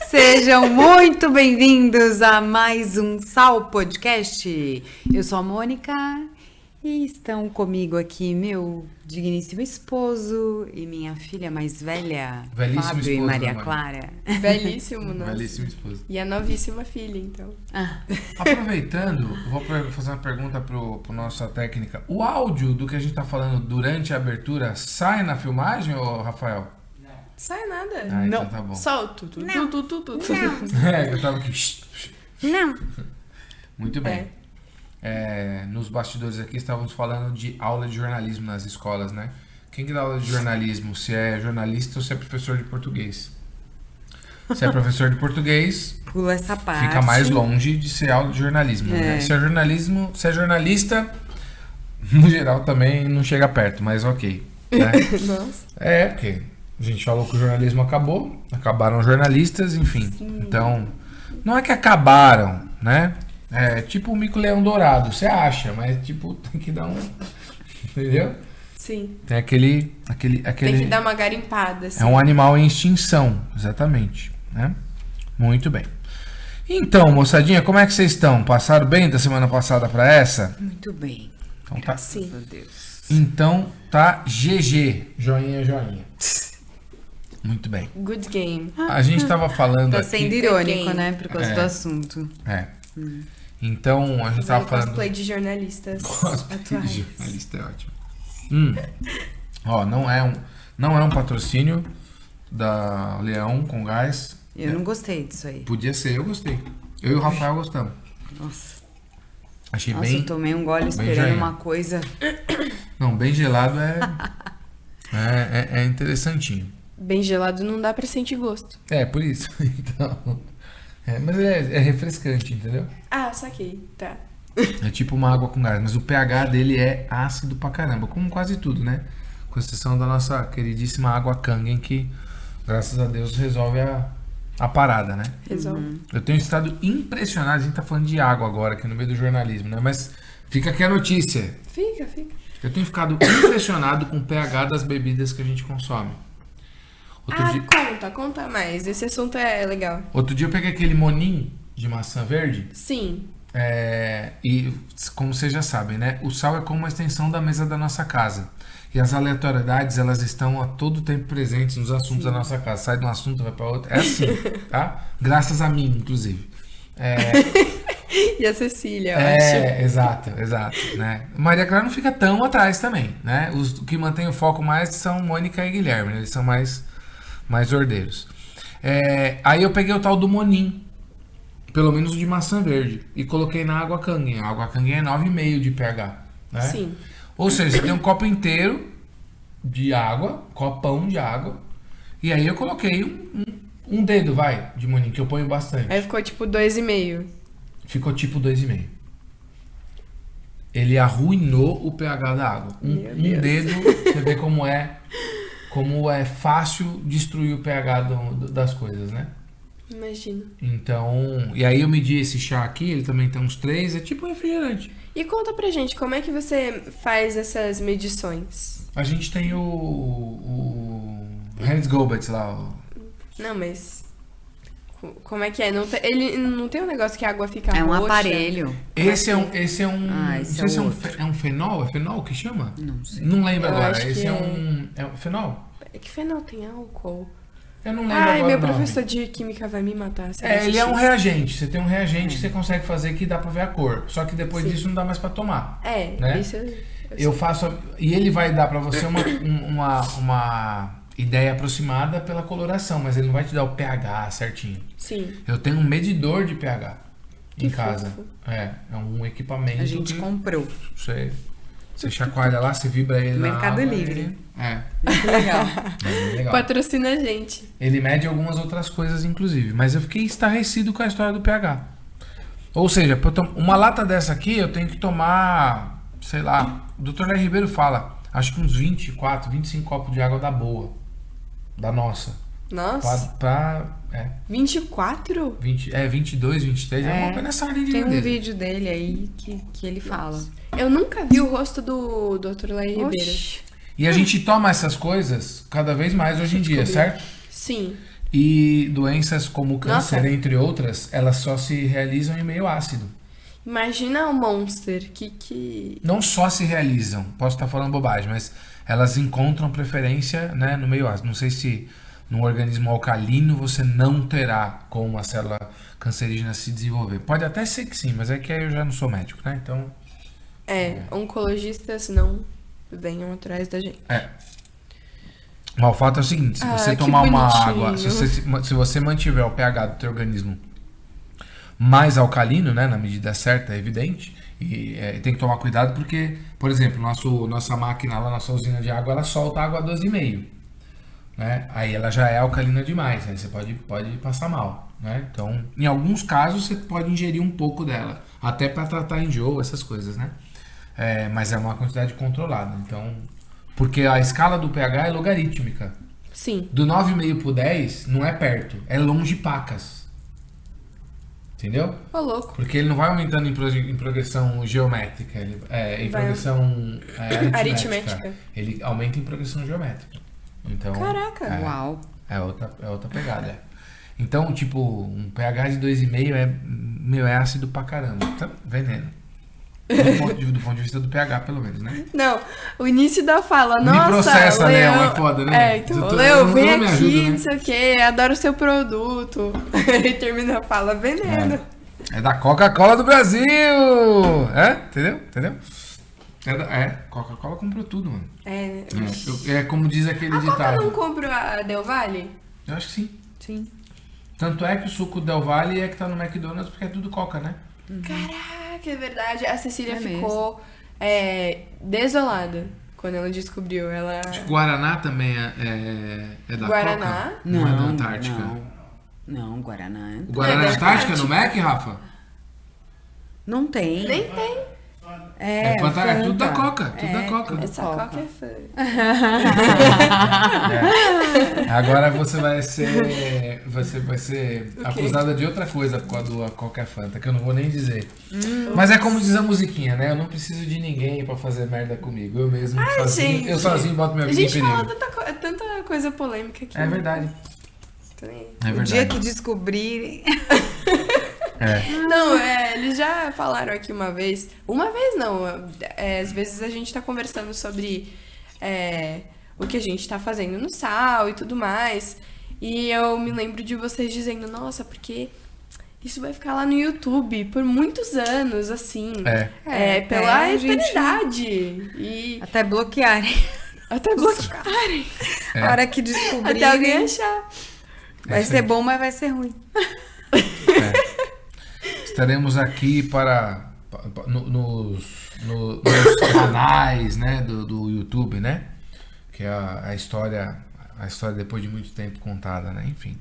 Sejam muito bem-vindos a mais um Sal Podcast. Eu sou a Mônica e estão comigo aqui meu digníssimo esposo e minha filha mais velha, Velhíssimo Fábio esposo, e Maria né, Clara. Velhíssimo, nossa. Velhíssimo esposo. E a novíssima filha, então. Aproveitando, vou fazer uma pergunta pro nossa técnica. O áudio do que a gente tá falando durante a abertura sai na filmagem, ô Rafael? Sai nada. Ah, então tá bom. Solto. É, eu tava aqui. Não. Muito bem. Nos bastidores aqui estávamos falando de aula de jornalismo nas escolas, né? Quem que dá aula de jornalismo? Se é jornalista ou se é professor de português? Se é professor de português, Pula essa parte. fica mais longe de ser aula de jornalismo, né? Se é jornalista, no geral também não chega perto, mas ok. Né? Nossa. Porque a gente falou que o jornalismo acabou, acabaram os jornalistas, enfim. Sim. Então, não é que acabaram, né? É tipo o mico-leão dourado, você acha, mas tipo, tem que dar um... Entendeu? Sim. Tem aquele... Tem que dar uma garimpada, assim. É um animal em extinção, exatamente, né? Muito bem. Então, moçadinha, como é que vocês estão? Passaram bem da semana passada pra essa? Muito bem. Então tá. Graças a Deus. Então tá GG, joinha, joinha. Muito bem. Good game. A gente tava falando Tá aqui... sendo irônico, Quem? né? Por causa do assunto. Então, a gente tava falando... Cosplay de jornalistas Cosplay de atuais. jornalista é ótimo. Ó, não é um patrocínio da Leão com Gás. Eu não gostei disso aí. Podia ser, eu gostei. Eu e o Rafael gostamos. Nossa. Achei Nossa, bem... eu tomei um gole bem esperando joinha. uma coisa. Não, bem gelado é interessantinho. Bem gelado não dá pra sentir gosto. É, por isso. Então... mas é refrescante, entendeu? Ah, saquei. Tá. É tipo uma água com gás, mas o pH dele é ácido pra caramba, como quase tudo, né? Com exceção da nossa queridíssima água Kangen, que, graças a Deus, resolve a parada, né? Resolve. Eu tenho estado impressionado, a gente tá falando de água agora, aqui no meio do jornalismo, né? Mas fica aqui a notícia. Fica. Eu tenho ficado impressionado com o pH das bebidas que a gente consome. Conta mais. Esse assunto é legal. Outro dia eu peguei aquele moninho de maçã verde. Sim. E como vocês já sabem, né? O sal é como uma extensão da mesa da nossa casa. E as aleatoriedades, elas estão a todo tempo presentes nos assuntos da nossa casa. Sai de um assunto, vai para outro. É assim, tá? Graças a mim, inclusive. E a Cecília, eu acho. Exato, né? Maria Clara não fica tão atrás também, né? Os que mantêm o foco mais são Mônica e Guilherme, né? Eles são mais ordeiros. Aí eu peguei o tal do monim, pelo menos o de maçã verde, e coloquei na água Kangen. A água Kangen é 9,5 de pH, né? Sim. Ou seja, você tem um copo inteiro de água, copão de água, e aí eu coloquei um dedo, de monim, que eu ponho bastante. Aí ficou tipo 2,5. Ficou tipo 2,5. Ele arruinou o pH da água. Um dedo, você vê como é fácil destruir o pH das coisas, né? Imagino. Então, e aí eu medi esse chá aqui, ele também tem uns 3, é tipo um refrigerante. E conta pra gente, como é que você faz essas medições? A gente tem o Hans Gobet lá. Não, mas... Como é que é? Ele não tem um negócio que a água fica roxa? É um aparelho. Esse é um Ah, esse não sei se outro. é um fenol? É fenol que chama? Não sei. Não lembro Eu agora. acho Esse que é um fenol? É que fenol tem álcool. Eu não lembro Ai, agora meu o nome. professor de química vai me matar. Se eu Ele é um assistir reagente. Você tem um reagente que você consegue fazer que dá pra ver a cor. Só que depois disso não dá mais pra tomar. isso. né? Isso Eu faço... E ele vai dar pra você uma ideia aproximada pela coloração, mas ele não vai te dar o pH certinho. Sim. Eu tenho um medidor de pH em casa. fofo. É um equipamento A gente que comprou. você chacoalha lá, você vibra ele na Mercado água, Livre. Muito Legal. legal. Patrocina a gente. Ele mede algumas outras coisas, inclusive. Mas eu fiquei estarrecido com a história do pH. Ou seja, uma lata dessa aqui eu tenho que tomar, sei lá, o Dr. Léo Ribeiro fala, acho que uns 24, 25 copos de água da boa. Da nossa. Nossa. 24? 22, 23, é uma coisa nessa ordem de Tem um grandeza. vídeo dele aí que ele fala. Eu nunca vi o rosto do Dr. Laí Ribeiro. E a gente toma essas coisas cada vez mais hoje em dia, certo? Sim. E doenças como o câncer, Nossa. entre outras, elas só se realizam em meio ácido. Imagina o Monster que... Não só se realizam, posso estar falando bobagem, mas elas encontram preferência, né, no meio ácido. Não sei se num organismo alcalino você não terá como a célula cancerígena se desenvolver. Pode até ser que sim, mas é que aí eu já não sou médico, né? Então... oncologistas não venham atrás da gente. Mas o fato é o seguinte, se você que tomar uma bonitinho. água, se você mantiver o pH do teu organismo mais alcalino, né, na medida certa, é evidente, e tem que tomar cuidado porque, por exemplo, nossa máquina lá, nossa usina de água, ela solta água 12,5, né? Aí ela já é alcalina demais, aí você pode passar mal, né? Então, em alguns casos você pode ingerir um pouco dela, até para tratar enjoo, essas coisas, né? Mas é uma quantidade controlada, então... Porque a escala do pH é logarítmica. Sim. Do 9,5 pro 10 não é perto, é longe pacas. Entendeu? Ô, louco. Porque ele não vai aumentando em progressão geométrica, em progressão aritmética. Ele aumenta em progressão geométrica. Então, Caraca. Uau. É outra pegada. Então, tipo, um pH de 2,5 é ácido pra caramba. Então, veneno. Do ponto de vista do pH, pelo menos, né? Não, o início da fala, Me nossa, processa, Leo, Léo, é foda, né? Então, Tu Leo, não vem me aqui, ajuda, né? não sei o que, adoro o seu produto. E termina a fala, veneno. É da Coca-Cola do Brasil! Entendeu? Coca-Cola comprou tudo, mano. É como diz aquele A Coca ditado. não comprou a Del Valle? Eu acho que sim. Sim. Tanto é que o suco Del Valle é que tá no McDonald's porque é tudo Coca, né? Caraca, é verdade. A Cecília É ficou desolada quando ela descobriu. Ela... Guaraná também é da Guaraná? Coca? Não é da Antártica. Não, Guaraná. O Guaraná é da Antártica no Mac, Rafa? Não tem. Nem tem. É tudo da Coca, tudo da Coca. Essa Coca é fã. Agora você vai ser acusada de outra coisa por causa do Coca Fanta, que eu não vou nem dizer. Mas é como diz a musiquinha, né? Eu não preciso de ninguém pra fazer merda comigo. Eu mesmo, sozinho, gente. eu sozinho boto minha A vida em gente perigo. fala tanta coisa polêmica aqui. É verdade. É O verdade. dia que descobrirem. Não, eles já falaram aqui uma vez. Uma vez não. Às vezes a gente tá conversando sobre o que a gente tá fazendo no Sal e tudo mais. E eu me lembro de vocês dizendo, nossa, porque isso vai ficar lá no YouTube por muitos anos, assim. Pela a gente- eternidade. E Até bloquearem. até bloquearem. A hora que Até alguém descobrirem. achar. Vai ser bom, mas vai ser ruim. Estaremos aqui nos canais, né, do YouTube, né? Que é a história depois de muito tempo contada, né? Enfim.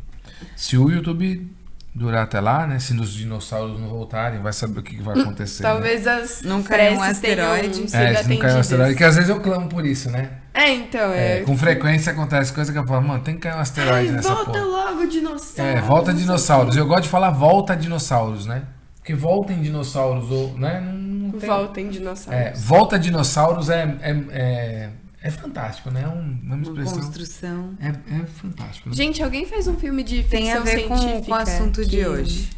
Se o YouTube durar até lá, né? Se os dinossauros não voltarem, vai saber o que vai acontecer. Talvez as Não caia um preces tenham asteroide. sido Se não cair um atendidas. asteroide, que às vezes eu clamo por isso, né? Então, Com frequência acontece coisa que eu falo, mano, tem que cair um asteroide nessa volta porra. logo, dinossauro. Volta dinossauros. Eu gosto de falar volta dinossauros, né? Porque voltem dinossauros, ou, né? Não tem... Voltem dinossauros. Volta dinossauros é fantástico, né? Uma Uma expressão. construção. É fantástico. Né? Gente, alguém fez um filme de ficção Tem a ver científica com o assunto de que- hoje.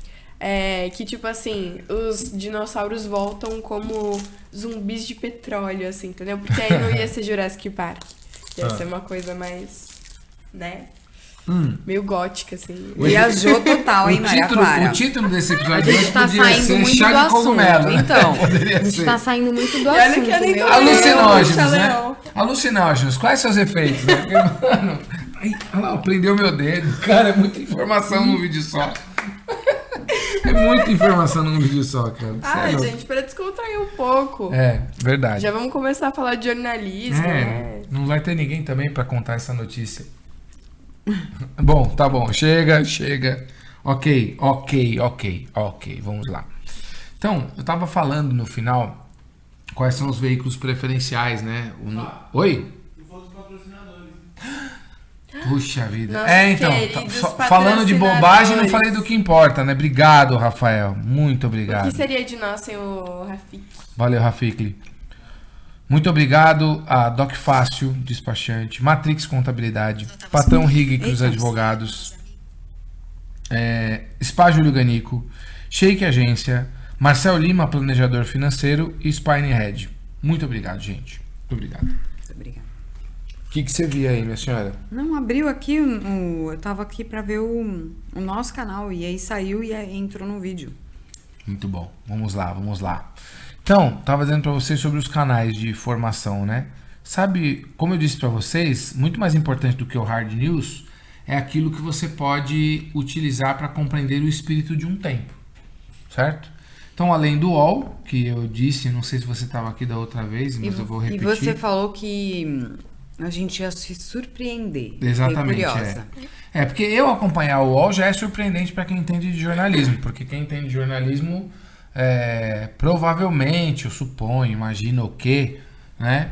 Que, tipo assim, os dinossauros voltam como zumbis de petróleo, assim, entendeu? Porque aí não ia ser Jurassic Park. Ia ser uma coisa mais, né? Meio gótica, assim. Viajou total, hein, Maria Clara? O título desse A episódio gente tá podia saindo ser muito chá do de assunto. cogumelo, né? Então, Poderia a gente ser. tá saindo muito do olha assunto, que eu nem meu tô Deus. Alucinógenos, Puxa, né? Leão. Alucinógenos. Quais seus efeitos, né? Porque, mano, olha lá, prendeu meu dedo. Cara, é muita informação num vídeo só. É muita informação num vídeo só, cara. Ai, Sério. gente, pra descontrair um pouco. Verdade. Já vamos começar a falar de jornalismo, né? Não vai ter ninguém também pra contar essa notícia. Bom, tá bom. Chega. Ok. Vamos lá. Então, eu tava falando no final quais são os veículos preferenciais, né? Oi? Puxa vida. Nossos Então, queridos falando de bobagem, não patrocinadores. falei do que importa, né? Obrigado, Rafael. Muito O obrigado. que seria de nós sem o Rafik? Valeu, Rafikli. Muito obrigado a Doc Fácil, despachante, Matrix Contabilidade, Patrão Rig, os advogados, Spa Júlio Ganico, Shake Agência, Marcel Lima, planejador financeiro e Spinehead. Muito obrigado, gente. Muito obrigado. Muito obrigada. O que você via aí, minha senhora? Não, abriu aqui, eu tava aqui pra ver o nosso canal, e aí saiu e entrou no vídeo. Muito bom. Vamos lá, vamos lá. Então, tava dizendo para vocês sobre os canais de formação, né? Sabe, como eu disse para vocês, muito mais importante do que o hard news é aquilo que você pode utilizar para compreender o espírito de um tempo, certo? Então, além do UOL, que eu disse, não sei se você estava aqui da outra vez, mas eu vou E repetir. você falou que a gente ia se surpreender. Exatamente, Fiquei curiosa. porque eu acompanhar o UOL já é surpreendente para quem entende de jornalismo, porque quem entende de jornalismo provavelmente, eu suponho, imagino que, né,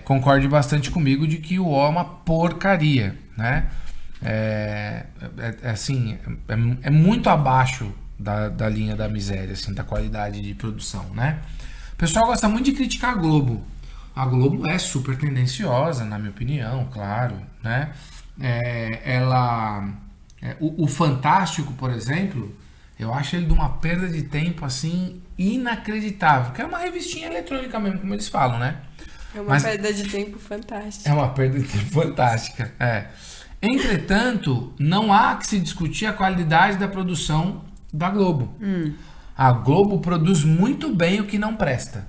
concorde bastante comigo de que o UOL é uma porcaria, né? Assim, é muito abaixo da linha da miséria, assim, da qualidade de produção, né? O pessoal gosta muito de criticar a Globo. A Globo é super tendenciosa, na minha opinião, claro, né? O Fantástico, por exemplo, eu acho ele de uma perda de tempo, assim, inacreditável. Que é uma revistinha eletrônica mesmo, como eles falam, né? É uma perda de tempo fantástica. É uma perda de tempo fantástica, Entretanto, não há que se discutir a qualidade da produção da Globo. A Globo produz muito bem o que não presta.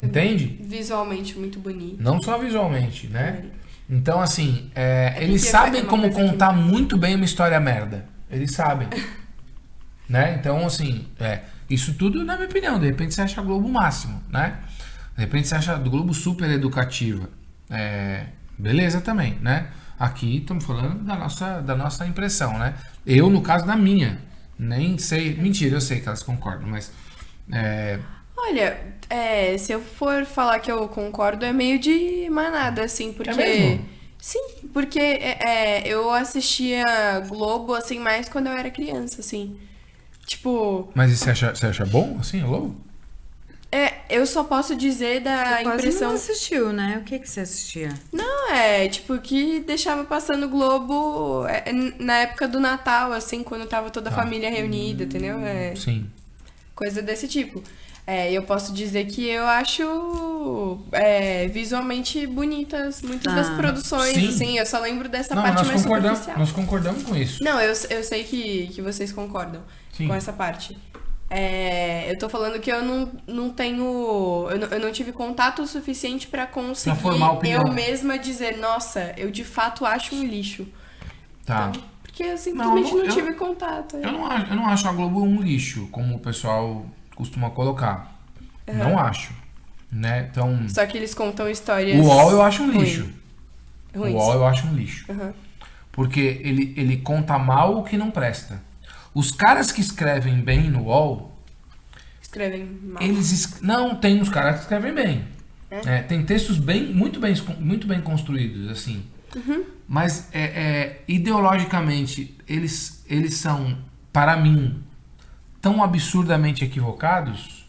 Entende? Visualmente muito bonito. Não só visualmente, né? Então, assim, eles porque sabem é uma como coisa que- contar muito bem uma história merda. Eles sabem. Né? Então, assim, isso tudo, na minha opinião, de repente você acha a Globo o máximo, né? De repente você acha a Globo super educativa. Beleza também, né? Aqui estamos falando da nossa impressão, né? Eu, no caso da minha, nem sei... Mentira, eu sei que elas concordam, mas... Olha, se eu for falar que eu concordo, é meio de manada, assim, porque... É mesmo? Sim, porque eu assistia Globo, assim, mais quando eu era criança, assim. Tipo, Mas e você acha bom, assim, a Globo? eu só posso dizer da Você quase impressão... não assistiu, né? O que você assistia? Não, tipo, que deixava passando Globo na época do Natal, assim, quando tava toda a família reunida, entendeu? Sim. Coisa desse tipo. Eu posso dizer que eu acho visualmente bonitas muitas das produções, sim. assim. Eu só lembro dessa Não, parte nós mais concordamos, superficial. nós concordamos com isso. Não, eu sei que vocês concordam Sim. com essa parte. Eu tô falando que eu não tenho... Eu não tive contato suficiente pra conseguir Pra formar opinião. eu mesma dizer, nossa, eu de fato acho um lixo. Tá. Porque eu simplesmente Não, não eu- tive contato. Eu não acho a Globo um lixo, como o pessoal costuma colocar. Não acho. Né? Então, Só que eles contam histórias... o UOL eu acho um ruins. lixo. Ruins. O UOL eu acho um lixo. Aham. Porque ele conta mal o que não presta. Os caras que escrevem bem no UOL, Escrevem mal. não, tem uns caras que escrevem bem. Tem textos muito bem construídos, assim. Mas ideologicamente eles são, para mim, tão absurdamente equivocados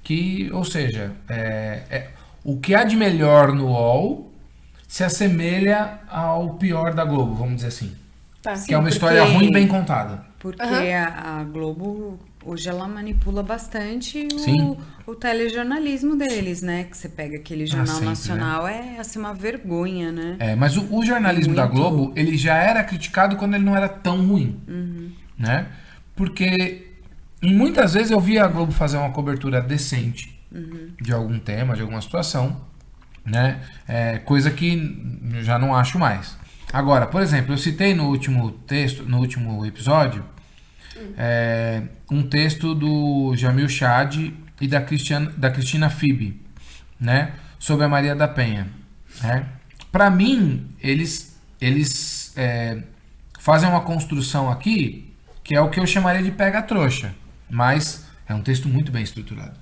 que, ou seja, o que há de melhor no UOL se assemelha ao pior da Globo, vamos dizer assim. Tá. Que é uma porque- história ruim bem contada. Porque Aham. a Globo, hoje ela manipula bastante Sim. o telejornalismo deles, né? Que você pega aquele jornal sempre, nacional, é assim uma vergonha, né? Mas o jornalismo da Muito. Globo, ele já era criticado quando ele não era tão ruim, né? Porque muitas vezes eu via a Globo fazer uma cobertura decente de algum tema, de alguma situação, né? Coisa que já não acho mais. Agora, por exemplo, eu citei no último episódio, um texto do Jamil Chad e da Cristina Fibe, né? Sobre a Maria da Penha, né? Para mim, eles fazem uma construção aqui que é o que eu chamaria de pega-trouxa, mas é um texto muito bem estruturado.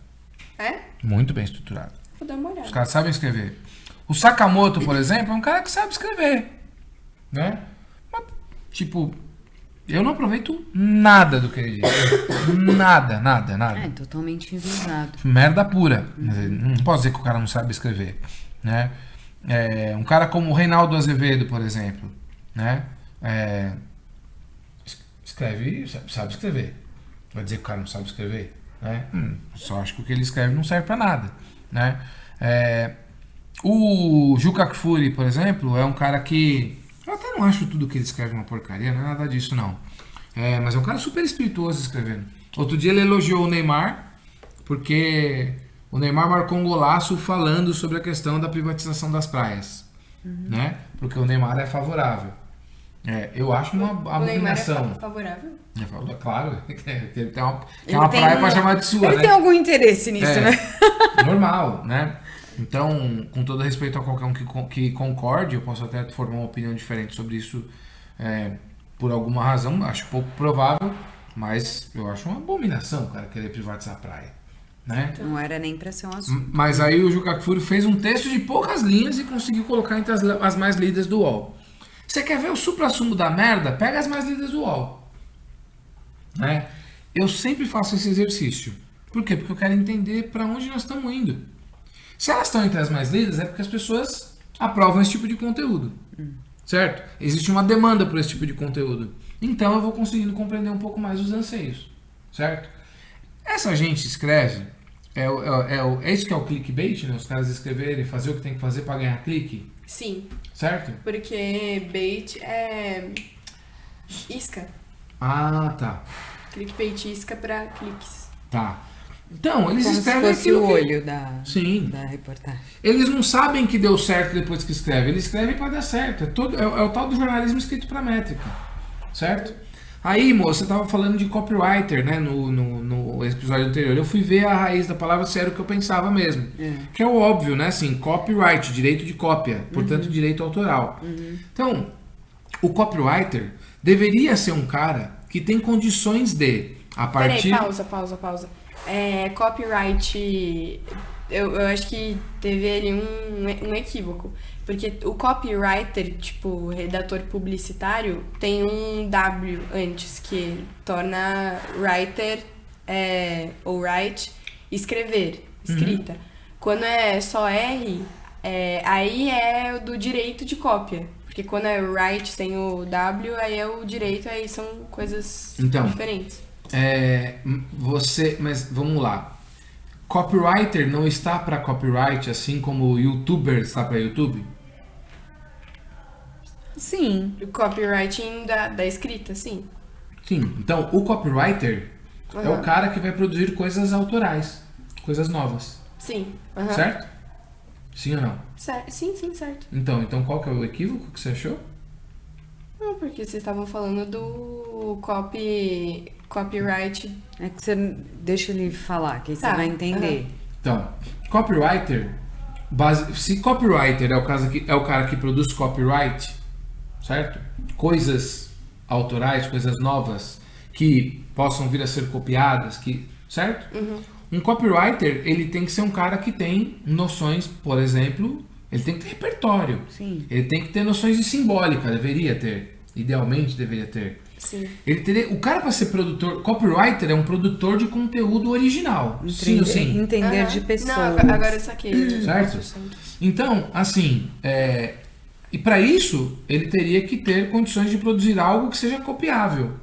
É? Muito bem estruturado. Vou dar uma olhada. Os caras sabem escrever. O Sakamoto, por exemplo, é um cara que sabe escrever, né? Mas, tipo, eu não aproveito nada do que ele diz. Nada. É totalmente enviesado. Merda pura. Não posso dizer que o cara não sabe escrever, né? Um cara como o Reinaldo Azevedo, por exemplo, né? Escreve, sabe escrever. Vai dizer que o cara não sabe escrever, né? Só acho que o que ele escreve não serve pra nada, né? O Juca Kfouri, por exemplo, é um cara que... Eu até não acho tudo que ele escreve uma porcaria, não é nada disso, não. Mas é um cara super espirituoso escrevendo. Outro dia ele elogiou o Neymar, porque o Neymar marcou um golaço falando sobre a questão da privatização das praias, né? Porque o Neymar é favorável. Eu acho uma abominação. O Neymar é favorável? Claro, ele tem uma praia pra chamar de sua, ele né? tem algum interesse nisso, né? Normal, né? Então, com todo respeito a qualquer um que concorde, eu posso até formar uma opinião diferente sobre isso por alguma razão, acho pouco provável, mas eu acho uma abominação o cara querer privatizar a praia, né? Não era nem pra ser um assunto. Mas aí o Juca Kfouri fez um texto de poucas linhas e conseguiu colocar entre as mais lidas do UOL. Você quer ver o supra-sumo da merda? Pega as mais lidas do UOL. Né? Eu sempre faço esse exercício. Por quê? Porque eu quero entender para onde nós estamos indo. Se elas estão entre as mais lidas, é porque as pessoas aprovam esse tipo de conteúdo. Certo? Existe uma demanda por esse tipo de conteúdo. Então eu vou conseguindo compreender um pouco mais os anseios. Certo? Essa gente escreve... É isso que é o clickbait, né? Os caras escreverem, fazer o que tem que fazer para ganhar clique. Sim. Certo? Porque bait é isca. Ah, tá. Clickbait isca pra cliques. Tá. Então, eles Como escrevem se fosse aquilo o que... olho Sim. da reportagem. Eles não sabem que deu certo depois que escreve. Eles escrevem para dar certo. É o tal do jornalismo escrito para métrica. Certo? Aí, moça, você tava falando de copywriter, né? No episódio anterior. Eu fui ver a raiz da palavra, se era o que eu pensava mesmo. Que é o óbvio, né? Assim, copyright, direito de cópia. Portanto, direito autoral. Então, o copywriter deveria ser um cara que tem condições de, a partir... Peraí, pausa. Copyright... Eu acho que teve ali um equívoco. Porque o copywriter, tipo, redator publicitário, tem um W antes, que torna writer, ou write, escrever, escrita. Quando é só R, aí é do direito de cópia. Porque quando é write sem o W, aí é o direito, aí são coisas diferentes. Mas vamos lá. Copywriter não está para copyright, assim como o YouTuber está para YouTube? Sim. O copywriting da escrita, sim. Sim. Então, o copywriter é o cara que vai produzir coisas autorais, coisas novas. Sim. Certo? Sim ou não? Sim, certo. Então qual que é o equívoco que você achou? Não, porque vocês estavam falando do copyright. É que você deixa ele falar, que aí você vai entender. Então, copywriter, se copywriter é o cara que produz copyright, certo? Coisas autorais, coisas novas que possam vir a ser copiadas, certo? Um copywriter, ele tem que ser um cara que tem noções, por exemplo, ele tem que ter repertório. Sim. Ele tem que ter noções de simbólica, deveria ter. Idealmente deveria ter. Sim. O cara, para ser produtor, copywriter é um produtor de conteúdo original. Sim ou sim? Entender de pessoas. Não, agora eu saquei. Certo? Então, assim, e para isso, ele teria que ter condições de produzir algo que seja copiável.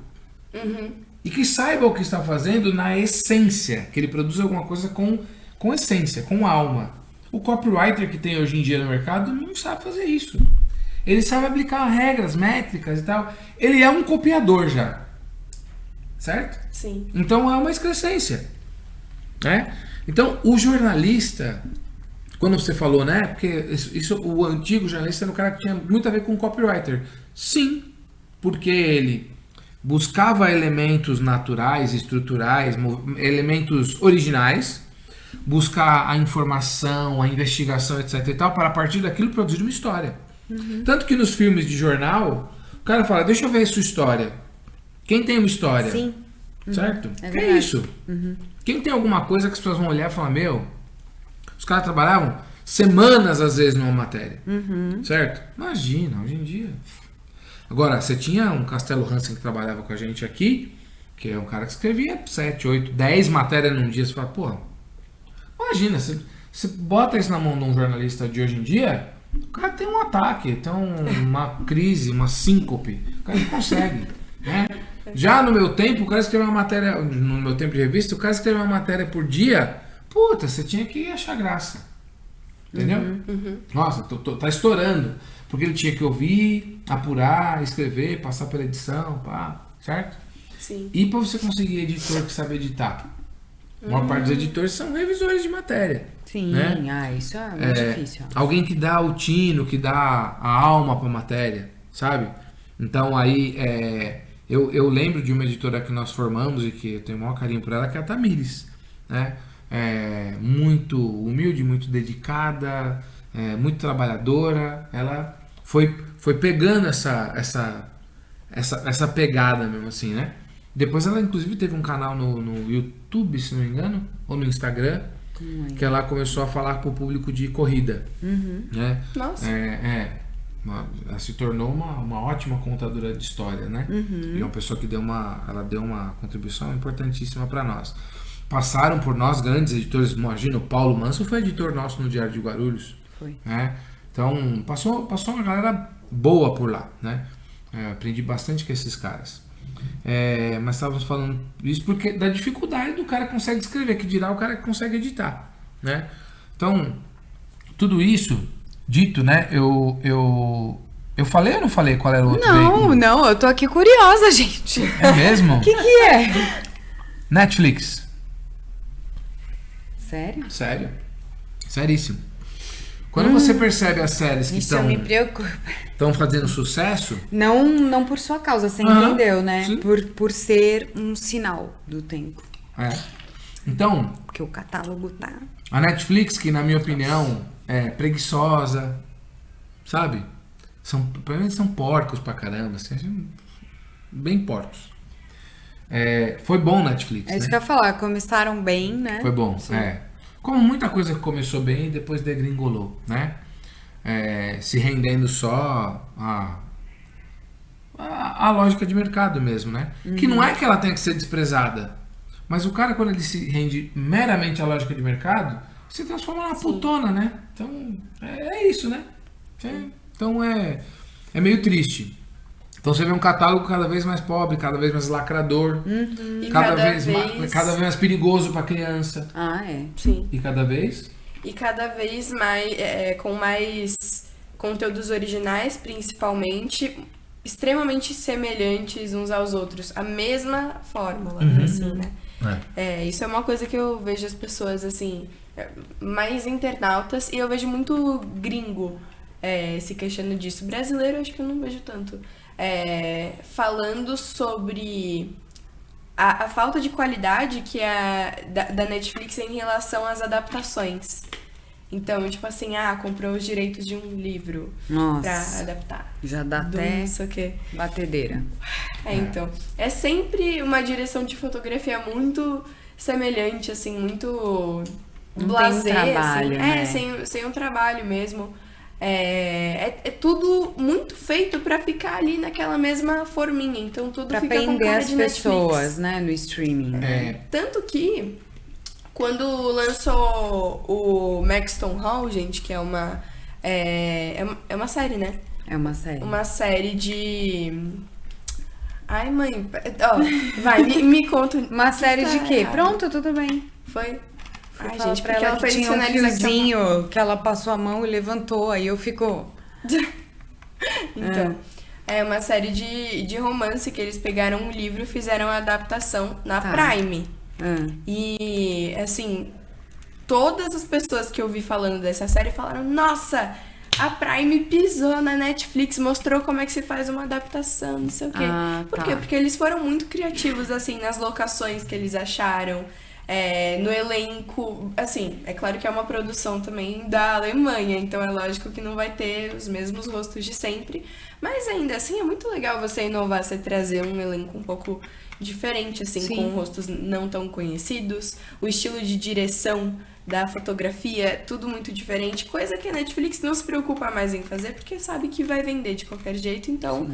E que saiba o que está fazendo na essência, que ele produza alguma coisa com essência, com alma. O copywriter que tem hoje em dia no mercado não sabe fazer isso. Ele sabe aplicar regras, métricas e tal. Ele é um copiador já. Certo? Sim. Então é uma excrescência. Né? Então o jornalista, quando você falou, né? Porque o antigo jornalista era um cara que tinha muito a ver com copywriter. Sim, porque ele buscava elementos naturais, estruturais, elementos originais, buscar a informação, a investigação, etc e tal, para a partir daquilo produzir uma história. Tanto que nos filmes de jornal, o cara fala, deixa eu ver a sua história. Quem tem uma história? Sim. Certo? É Que é verdade. isso? Quem tem alguma coisa que as pessoas vão olhar e falar, meu, os caras trabalhavam semanas, às vezes, numa matéria. Certo? Imagina, hoje em dia. Agora, você tinha um Castelo Hansen que trabalhava com a gente aqui, que é um cara que escrevia 7, 8, 10 matérias num dia. Você fala, pô, imagina, você bota isso na mão de um jornalista de hoje em dia, o cara tem um ataque, tem uma crise, uma síncope. O cara não consegue, né? Já no meu tempo, o cara escreveu uma matéria, no meu tempo de revista, o cara escreveu uma matéria por dia, puta, você tinha que achar graça. Entendeu? Nossa, tá estourando. Porque ele tinha que ouvir, apurar, escrever, passar pela edição, pá, certo? Sim. E para você conseguir editor que sabe editar? A maior parte dos editores são revisores de matéria. Sim, né? Isso é muito difícil. Alguém que dá o tino, que dá a alma para a matéria, sabe? Então aí, eu lembro de uma editora que nós formamos e que eu tenho o maior carinho por ela, que é a Tamires, né? Muito humilde, muito dedicada, muito trabalhadora. Ela foi pegando essa pegada mesmo assim, né? Depois ela inclusive teve um canal no YouTube, se não me engano, ou no Instagram, que ela começou a falar com o público de corrida, né? Nossa. Ela se tornou uma ótima contadora de história, né? E uma pessoa que deu uma contribuição importantíssima para nós. Passaram por nós grandes editores, imagina, o Paulo Manso foi editor nosso no Diário de Guarulhos. Foi. Né? Então, passou uma galera boa por lá, né? Aprendi bastante com esses caras. Mas estávamos falando isso porque da dificuldade do cara que consegue escrever, que dirá o cara que consegue editar, né? Então, tudo isso dito, né? Eu falei ou não falei qual era o outro veículo? Não, eu tô aqui curiosa, gente. É mesmo? O que é? Netflix. Sério? Sério. Seríssimo. Quando você percebe as séries que Isso me preocupa. estão fazendo sucesso... Não por sua causa, você entendeu, né? Sim. Por ser um sinal do tempo. Então, Porque o catálogo tá... a Netflix, que na minha opinião é preguiçosa, sabe? Pra mim são porcos pra caramba, assim, bem porcos. Foi bom Netflix, É isso né? que eu ia falar, começaram bem, né? Foi bom, Como muita coisa que começou bem e depois degringolou, né? Se rendendo só a lógica de mercado mesmo, né? Que não é que ela tenha que ser desprezada, mas o cara, quando ele se rende meramente à lógica de mercado, se transforma numa putona, né? Então, é isso, né? Então, é meio triste. Então você vê um catálogo cada vez mais pobre, cada vez mais lacrador, E cada vez mais perigoso para criança. Sim. E cada vez mais com mais conteúdos originais, principalmente, extremamente semelhantes uns aos outros, a mesma fórmula, assim, né? Isso é uma coisa que eu vejo as pessoas assim, mais internautas, e eu vejo muito gringo se queixando disso. Brasileiro acho que eu não vejo tanto. Falando sobre a falta de qualidade que é da Netflix em relação às adaptações. Então, tipo assim, comprou os direitos de um livro pra adaptar. Já dá até não sei o quê. batedeira. Então, é sempre uma direção de fotografia muito semelhante, assim, muito blasé, tem um trabalho, assim. né? Sem um trabalho mesmo. É tudo muito feito pra ficar ali naquela mesma forminha. Então tudo Pra fica com prender cara as de pessoas, Netflix. né, no streaming. Né? Tanto que quando lançou o Maxton Hall, gente, que é uma série, né? É uma série. Uma série de... Ai, mãe, vai, me conta. Uma série de quê? errado. Pronto, tudo bem. Foi? Ai, Fala gente, pra porque ela ela que fez tinha um finalização. fiozinho que ela passou a mão e levantou, aí eu fico... Então, é uma série de romance que eles pegaram um livro e fizeram a adaptação na Prime. E, assim, todas as pessoas que eu vi falando dessa série falaram, nossa, a Prime pisou na Netflix, mostrou como é que se faz uma adaptação, não sei o quê. Por quê? Porque eles foram muito criativos, assim, nas locações que eles acharam. No elenco, assim, é claro que é uma produção também da Alemanha, então é lógico que não vai ter os mesmos rostos de sempre, mas ainda assim é muito legal você inovar, você trazer um elenco um pouco diferente, assim, com rostos não tão conhecidos, o estilo de direção da fotografia, tudo muito diferente, coisa que a Netflix não se preocupa mais em fazer, porque sabe que vai vender de qualquer jeito, então,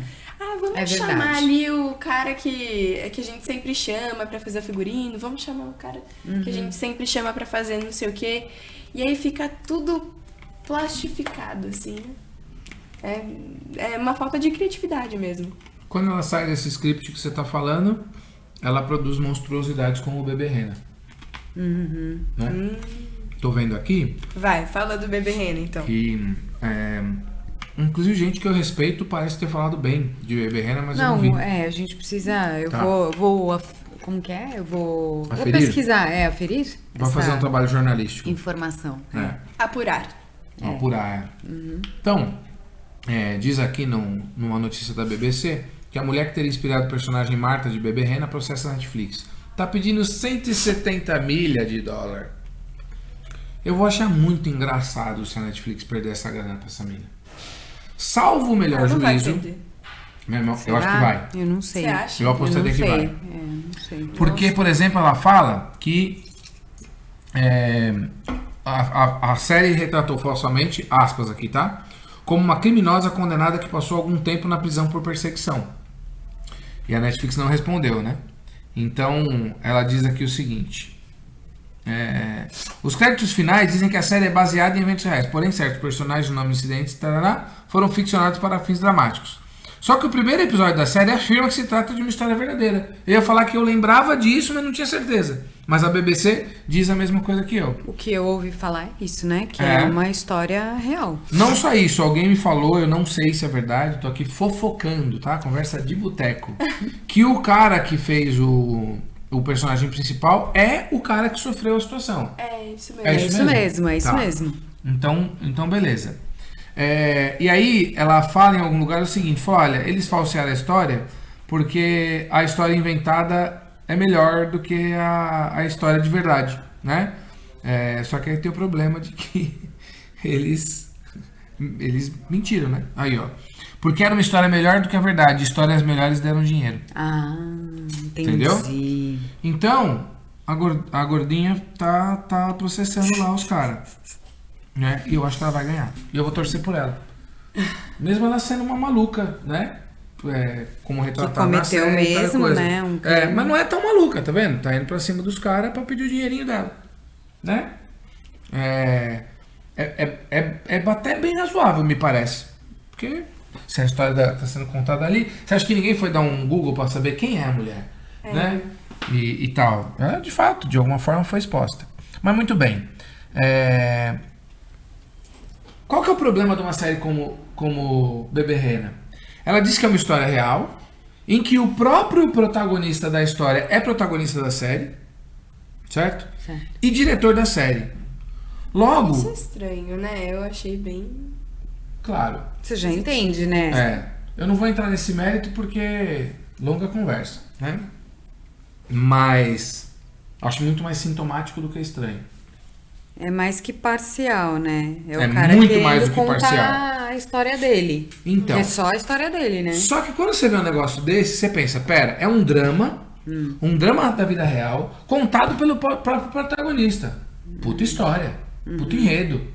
vamos chamar ali o cara que a gente sempre chama pra fazer figurino, vamos chamar o cara que a gente sempre chama pra fazer não sei o quê, e aí fica tudo plastificado, assim, é uma falta de criatividade mesmo. Quando ela sai desse script que você tá falando, ela produz monstruosidades como o Bebê Rena. Né? Tô vendo aqui. Vai, fala do Bebê Rena, então. Que, inclusive, gente que eu respeito parece ter falado bem de Bebê Rena, mas eu não vi. A gente precisa. Eu vou. Como que é? Eu vou pesquisar. Aferir? Vou fazer um trabalho jornalístico. Informação. Apurar. Apurar. Então, diz aqui numa notícia da BBC que a mulher que teria inspirado o personagem Marta de Bebê Rena processa a Netflix. Tá pedindo 170 milhas de dólar. Eu vou achar muito engraçado se a Netflix perder essa grana pra essa mina. Salvo o melhor juízo. Meu irmão, eu acho que vai. Eu não sei. Você acha? Eu apostaria que vai. Não sei. Porque, por exemplo, ela fala que a série retratou falsamente, aspas aqui, tá? Como uma criminosa condenada que passou algum tempo na prisão por perseguição. E a Netflix não respondeu, né? Então, ela diz aqui o seguinte. Os créditos finais dizem que a série é baseada em eventos reais, porém certos personagens, nomes, incidentes, foram ficcionados para fins dramáticos. Só que o primeiro episódio da série afirma que se trata de uma história verdadeira. Eu ia falar que eu lembrava disso, mas não tinha certeza. Mas a BBC diz a mesma coisa que eu. O que eu ouvi falar é isso, né? Que é uma história real. Não só isso, alguém me falou, eu não sei se é verdade, tô aqui fofocando, tá? Conversa de boteco. Que o cara que fez o personagem principal é o cara que sofreu a situação. É isso mesmo. É isso mesmo. Então beleza. E aí ela fala em algum lugar o seguinte, fala, olha, eles falsearam a história porque a história inventada é melhor do que a história de verdade, né? Só que aí tem o problema de que eles mentiram, né? Aí, ó. Porque era uma história melhor do que a verdade. Histórias melhores deram dinheiro. Entendi. Entendeu? Então, a gordinha tá processando lá os caras. Né? E eu acho que ela vai ganhar. E eu vou torcer por ela. Mesmo ela sendo uma maluca, né? Como retratado na série. Que cometeu mesmo, né? Mas não é tão maluca, tá vendo? Tá indo pra cima dos caras pra pedir o dinheirinho dela. Né? É até bem razoável, me parece. Porque se a história tá sendo contada ali, você acha que ninguém foi dar um Google pra saber quem é a mulher? Né? E tal. Ela, de fato, de alguma forma foi exposta. Mas muito bem. Qual que é o problema de uma série como Bebê Rena? Ela diz que é uma história real, em que o próprio protagonista da história é protagonista da série, certo? E diretor da série. Logo... Isso é estranho, né? Eu achei bem... Claro. Você já entende, né? Eu não vou entrar nesse mérito porque... longa conversa, né? Mas... acho muito mais sintomático do que estranho. É mais que parcial, né? É o cara muito mais do que contar parcial. A história dele. Então. É só a história dele, né? Só que quando você vê um negócio desse, você pensa, pera, é um drama da vida real, contado pelo próprio protagonista. Puta história. Puta enredo.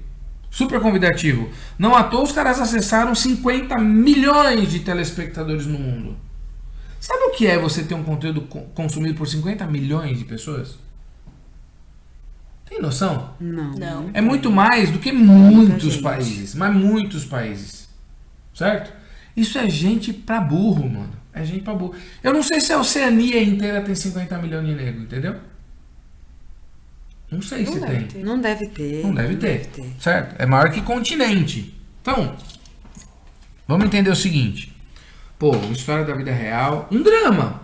Super convidativo. Não à toa os caras acessaram 50 milhões de telespectadores no mundo. Sabe o que é você ter um conteúdo consumido por 50 milhões de pessoas? Tem noção? Não. É muito mais do que muitos países. Mas muitos países. Certo? Isso é gente pra burro, mano. É gente pra burro. Eu não sei se a Oceania inteira tem 50 milhões de negros, entendeu? Não sei se tem. Não deve ter. Não deve ter. Certo? É maior que continente. Então, vamos entender o seguinte. Pô, uma história da vida real. Um drama.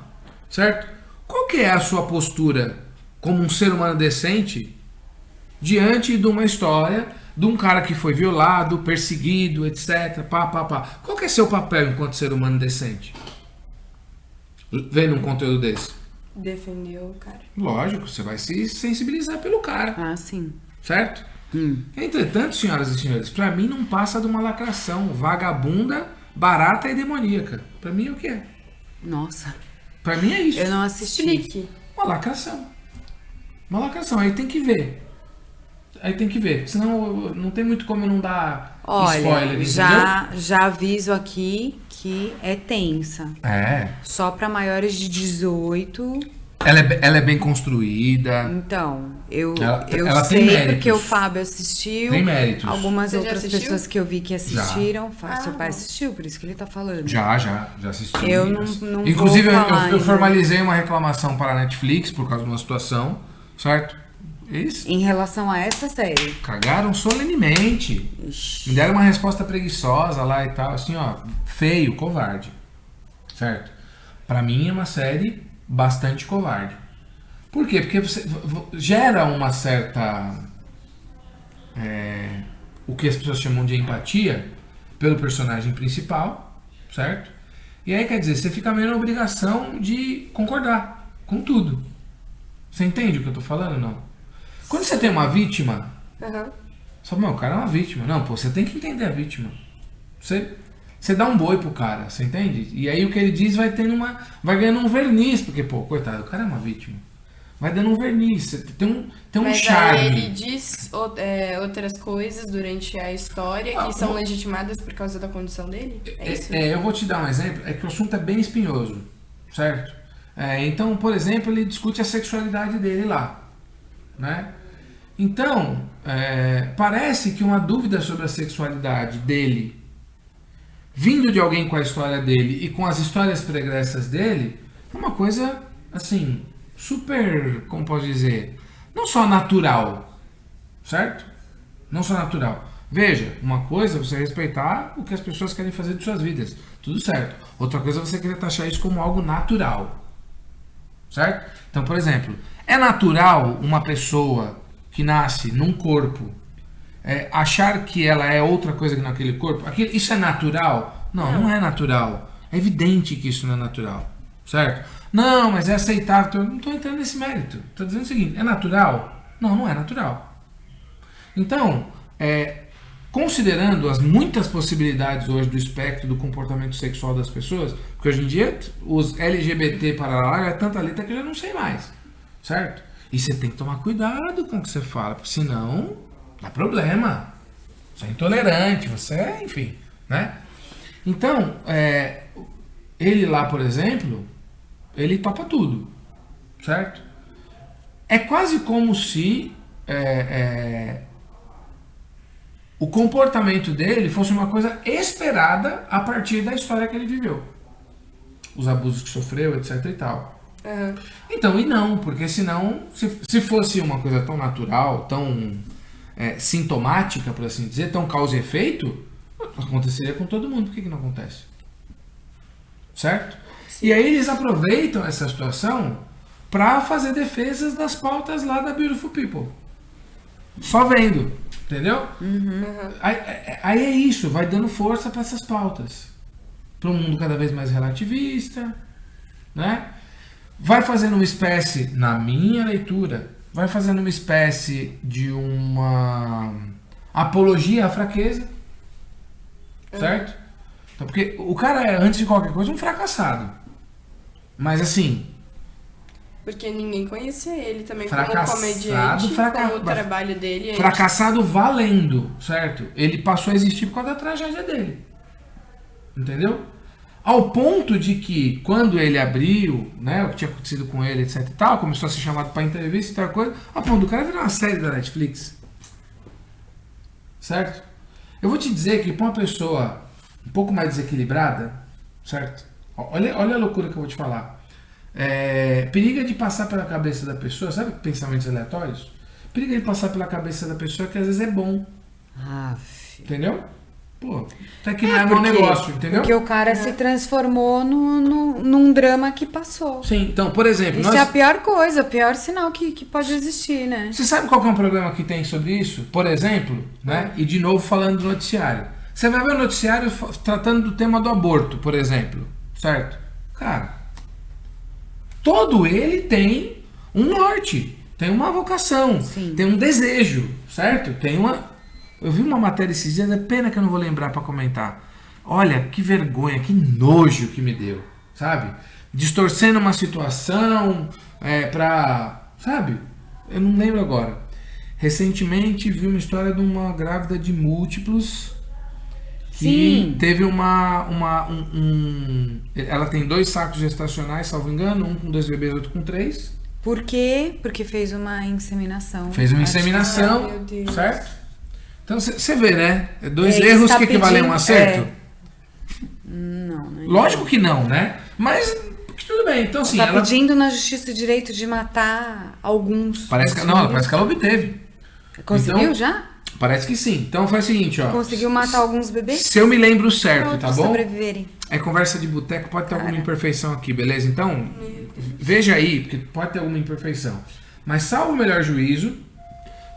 Certo? Qual que é a sua postura como um ser humano decente diante de uma história de um cara que foi violado, perseguido, etc. Qual que é seu papel enquanto ser humano decente? Vendo um conteúdo desse? Defender o cara. Lógico, você vai se sensibilizar pelo cara. Sim. Certo? Entretanto, senhoras e senhores, pra mim não passa de uma lacração vagabunda, barata e demoníaca. Pra mim é o que é. Nossa. Pra mim é isso. Eu não assisti. Explique. Uma lacração. Uma lacração. Aí tem que ver. aí tem que ver. Senão não tem muito como eu não dar Olha, spoiler, entendeu? já aviso aqui que é tensa. É. Só pra maiores de 18. Ela é bem construída. Então, eu ela tem sei méritos. porque o Fábio assistiu. Tem méritos. Algumas Você já outras assistiu? pessoas que eu vi que assistiram. Seu pai bom. assistiu, por isso que ele tá falando. Já assisti. Eu não Inclusive, vou falar eu ainda. formalizei uma reclamação para a Netflix por causa de uma situação, certo? Eles Em relação a essa série. cagaram solenemente. Ixi. Me deram uma resposta preguiçosa lá e tal, assim, ó, feio, covarde. Certo? Pra mim é uma série bastante covarde. Por quê? Porque você gera uma certa... o que as pessoas chamam de empatia pelo personagem principal, certo? E aí, quer dizer, você fica meio na obrigação de concordar com tudo. Você entende o que eu tô falando ou não? Quando você tem uma vítima, Aham. só, meu, o cara é uma vítima. Não, pô, você tem que entender a vítima. Você dá um boi pro cara, você entende? E aí o que ele diz vai ganhando um verniz, porque, pô, coitado, o cara é uma vítima. Vai dando um verniz, tem um Mas charme. aí ele diz outras coisas durante a história que são legitimadas por causa da condição dele? É isso? Eu vou te dar um exemplo, é que o assunto é bem espinhoso, certo? Então, por exemplo, ele discute a sexualidade dele lá, né? Então, parece que uma dúvida sobre a sexualidade dele, vindo de alguém com a história dele e com as histórias pregressas dele, é uma coisa, assim, super, como posso dizer, não só natural, certo? Não só natural. Veja, uma coisa é você respeitar o que as pessoas querem fazer de suas vidas, tudo certo. Outra coisa é você querer taxar isso como algo natural, certo? Então, por exemplo, é natural uma pessoa que nasce num corpo achar que ela é outra coisa que naquele corpo? Isso é natural? Não é natural. É evidente que isso não é natural, certo? Não, mas é aceitável. Eu não estou entrando nesse mérito. Estou dizendo o seguinte, é natural? Não é natural. Então, considerando as muitas possibilidades hoje do espectro do comportamento sexual das pessoas, porque hoje em dia os LGBT para lá é tanta letra que eu já não sei mais, certo? E você tem que tomar cuidado com o que você fala, porque senão dá problema. Você é intolerante, enfim, né? Então, ele lá, por exemplo, ele topa tudo, certo? É quase como se o comportamento dele fosse uma coisa esperada a partir da história que ele viveu. Os abusos que sofreu, etc e tal. Uhum. Então, e não, porque senão, se fosse uma coisa tão natural, tão sintomática, por assim dizer, tão causa e efeito, aconteceria com todo mundo. Por que não acontece? Certo? E aí eles aproveitam essa situação para fazer defesas das pautas lá da Beautiful People. Só vendo, entendeu? Uhum. Aí é isso, vai dando força para essas pautas. Para um mundo cada vez mais relativista, né? Vai fazendo uma espécie, na minha leitura, vai fazendo uma espécie de uma apologia à fraqueza, certo? Então, porque o cara é, antes de qualquer coisa, um fracassado. Mas assim... Porque ninguém conhecia ele também como fracassado, comediante, como o trabalho dele. Fracassado valendo, certo? Ele passou a existir por causa da tragédia dele. Entendeu? Ao ponto de que, quando ele abriu, né, o que tinha acontecido com ele, etc e tal, começou a ser chamado para entrevista e tal coisa, a ponto do cara virar uma série da Netflix. Certo? Eu vou te dizer que para uma pessoa um pouco mais desequilibrada, certo? Olha a loucura que eu vou te falar. Periga de passar pela cabeça da pessoa, sabe pensamentos aleatórios? Periga de passar pela cabeça da pessoa que às vezes é bom. Entendeu? Pô, até que não é mau negócio, entendeu? Porque o cara se transformou num drama que passou. Sim, então, por exemplo... Isso é a pior coisa, o pior sinal que pode existir, né? Você sabe qual que é um problema que tem sobre isso? Por exemplo, né? E de novo falando do noticiário. Você vai ver o noticiário tratando do tema do aborto, por exemplo. Certo? Cara, todo ele tem um norte, tem uma vocação, Sim. tem um desejo, certo? Tem uma... Eu vi uma matéria esses dias, é pena que eu não vou lembrar para comentar. Olha, que vergonha, que nojo que me deu, sabe? Distorcendo uma situação pra... Sabe? Eu não lembro agora. recentemente vi uma história de uma grávida de múltiplos que Sim. teve ela tem 2 sacos gestacionais, salvo engano, um com 2 bebês, outro com 3. Por quê? Porque fez uma inseminação. Fez uma artificial. inseminação, Meu Deus. certo? Então você vê, né? 2 Ele erros está que equivalem a um pedindo- acerto. Não, né? Lógico que não, né? Mas tudo bem. Então assim, Tá ela pedindo na justiça o direito de matar alguns. parece que dos não, filhos. parece que ela obteve. Conseguiu Então, já? Parece que sim. Então faz o seguinte, ó. Conseguiu matar alguns bebês? Se eu me lembro Pra certo, tá outros bom? sobreviverem. É conversa de boteco, pode ter alguma Cara. imperfeição aqui, beleza? Então, veja aí, porque pode ter alguma imperfeição. Mas salvo o melhor juízo,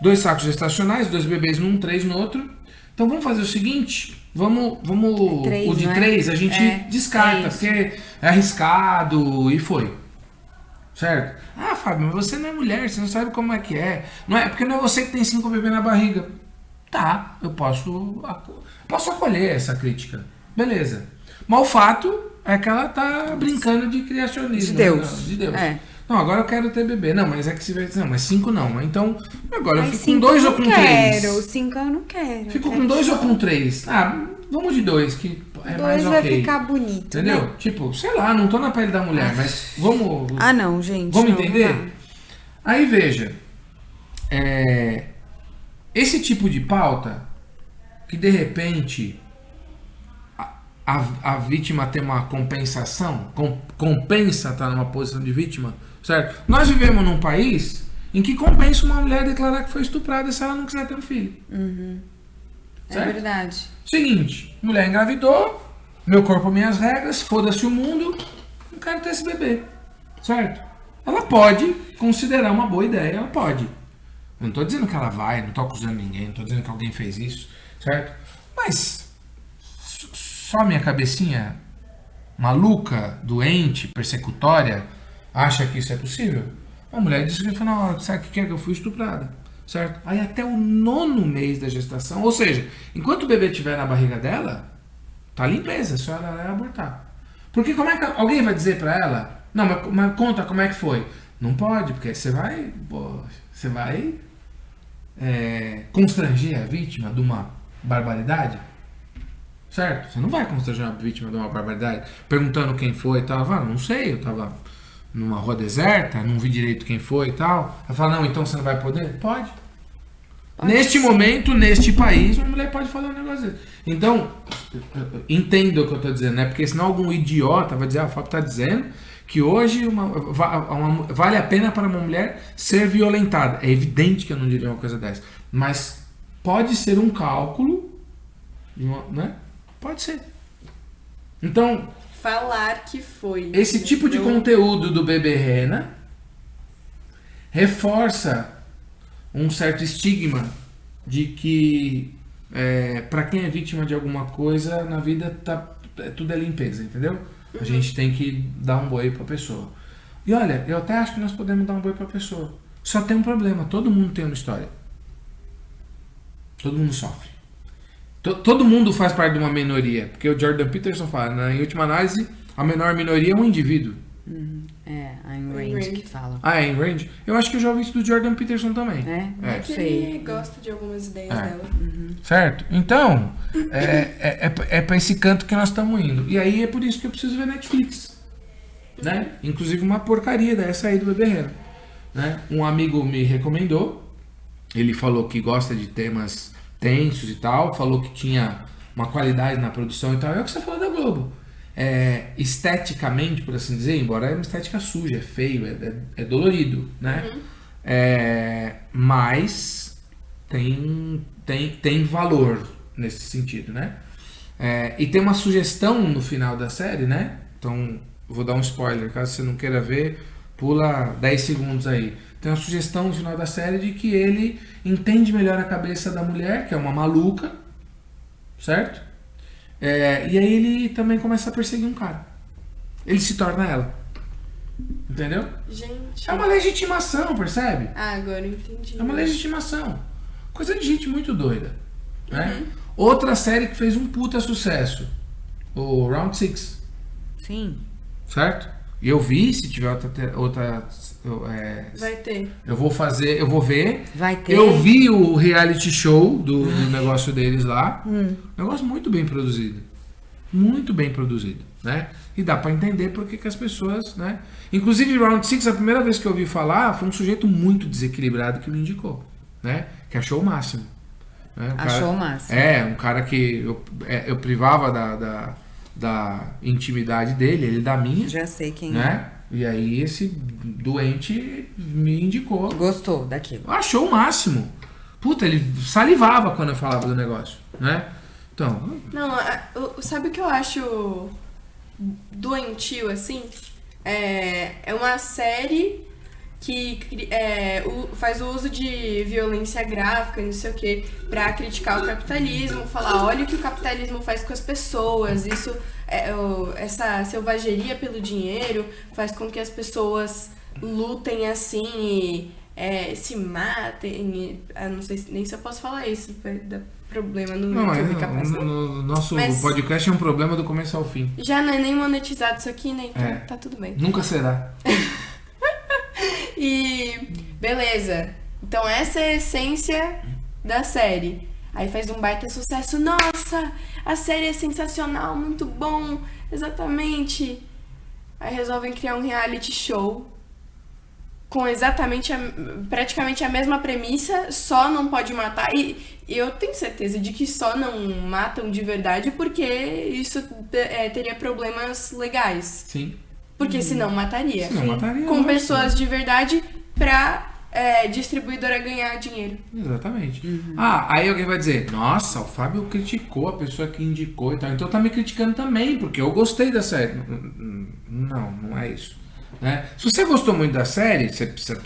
2 sacos gestacionais, 2 bebês num, 3 no outro. Então vamos fazer o seguinte, vamos Três, o de não é? 3 a gente É, descarta, é isso. porque é arriscado e foi. Certo? Ah, Fábio, mas você não é mulher, você não sabe como é que é. Não é porque não é você que tem 5 bebês na barriga. Tá, eu posso acolher essa crítica. Beleza. Mas o fato é que ela tá brincando de criacionismo. De Deus. Né? Não, de Deus. É. Não, agora eu quero ter bebê. Não, mas é que se vai. Não, mas 5 não. Então, agora eu Mas fico com 5 2 eu ou não com 3? quero. 5 eu não quero. Fico Eu com quero 2 ou só- com 3? Ah, vamos de 2, que é 2 mais vai ok. ficar bonito. Entendeu? Né? Tipo, sei lá, não tô na pele da mulher, mas vamos. Ah, não, gente. Vamos não, entender? não dá. Aí veja, esse tipo de pauta que de repente a vítima tem uma compensação, compensa estar numa posição de vítima, certo? Nós vivemos num país em que compensa uma mulher declarar que foi estuprada se ela não quiser ter um filho. É Certo? verdade. Seguinte, mulher engravidou, meu corpo, minhas regras, foda-se o mundo, não quero ter esse bebê, certo? Ela pode considerar uma boa ideia, ela pode. Eu não tô dizendo que ela vai, não tô acusando ninguém, não tô dizendo que alguém fez isso, certo? Mas só minha cabecinha maluca, doente, persecutória, acha que isso é possível? Uma mulher disse que falou, sabe o que é que eu fui estuprada, certo? Aí até o 9º mês da gestação, ou seja, enquanto o bebê estiver na barriga dela, tá limpeza, só ela vai abortar. Porque como é que alguém vai dizer pra ela, não, mas conta como é que foi? Não pode, porque você vai constranger a vítima de uma barbaridade, certo? Você não vai constranger a vítima de uma barbaridade perguntando quem foi e tal. Não sei, eu tava numa rua deserta, não vi direito quem foi e tal. Ela fala, não, então você não vai poder? Pode. Neste momento, neste país, uma mulher pode falar um negócio desse. Então, entenda o que eu estou dizendo, né? Porque senão algum idiota vai dizer, o Fábio está dizendo que hoje vale a pena para uma mulher ser violentada. É evidente que eu não diria uma coisa dessa. Mas pode ser um cálculo, né? Pode ser. Então, Falar que foi. esse tipo de conteúdo do Bebê Rena reforça um certo estigma de que para quem é vítima de alguma coisa na vida tudo é limpeza, entendeu? A gente tem que dar um boi pra pessoa. E olha, eu até acho que nós podemos dar um boi pra pessoa. Só tem um problema, todo mundo tem uma história. Todo mundo sofre. Todo mundo faz parte de uma minoria, porque o Jordan Peterson fala, em última análise, a menor minoria é um indivíduo. É, a Ayn Rand que fala. Ah, é Ayn Rand? Eu acho que eu já ouvi isso do Jordan Peterson também. É? Que Sei. ele gosta de algumas ideias É. dela. Certo? Então, é pra esse canto que nós estamos indo. E aí é por isso que eu preciso ver Netflix. Né? Inclusive uma porcaria dessa aí do Bebê Rena. Né? Um amigo me recomendou. Ele falou que gosta de temas tensos e tal. Falou que tinha uma qualidade na produção e tal. É o que você falou da Globo. Esteticamente, por assim dizer, embora é uma estética suja, é feio, é dolorido, né? Mas tem valor nesse sentido, né? E tem uma sugestão no final da série, né? Então, vou dar um spoiler, caso você não queira ver, pula 10 segundos aí. Tem uma sugestão no final da série de que ele entende melhor a cabeça da mulher, que é uma maluca, certo? E aí ele também começa a perseguir um cara. Ele se torna ela. Entendeu? Gente. É uma legitimação, percebe? Ah, agora eu entendi. É uma legitimação. Coisa de gente muito doida. Né? Outra série que fez um puta sucesso. O Round 6. Sim. Certo? E eu vi, se tiver outra Vai ter. Eu vou ver. Vai ter. Eu vi o reality show do negócio deles lá. Negócio muito bem produzido. Muito bem produzido, né? E dá pra entender por que as pessoas, né? Inclusive, Round 6, a primeira vez que eu ouvi falar, foi um sujeito muito desequilibrado que me indicou, né? Que achou o máximo. Né? Achou o máximo. Um cara que eu privava da intimidade dele, ele da minha. Já sei quem né? E aí esse doente me indicou. Gostou daquilo. Achou o máximo. Puta, ele salivava quando eu falava do negócio, né? Então... Não, sabe o que eu acho doentio, assim? É uma série que faz o uso de violência gráfica, não sei o que, pra criticar o capitalismo, falar, olha o que o capitalismo faz com as pessoas, isso, essa selvageria pelo dinheiro faz com que as pessoas lutem assim e se matem, não sei nem se eu posso falar isso, vai dar problema no YouTube, capaz. No nosso podcast é um problema do começo ao fim. Já não é nem monetizado isso aqui, né? Então tá tudo bem. Nunca será. E beleza. Então essa é a essência da série. Aí faz um baita sucesso. Nossa, a série é sensacional, muito bom. Exatamente. Aí resolvem criar um reality show com praticamente a mesma premissa, só não pode matar. E eu tenho certeza de que só não matam de verdade porque isso teria problemas legais. Sim. Porque senão mataria. Senão mataria. Com pessoas de verdade pra distribuidora ganhar dinheiro. Exatamente. Aí alguém vai dizer, nossa, o Fábio criticou a pessoa que indicou e tal, então tá me criticando também, porque eu gostei da série. Não é isso. Né? Se você gostou muito da série, você precisa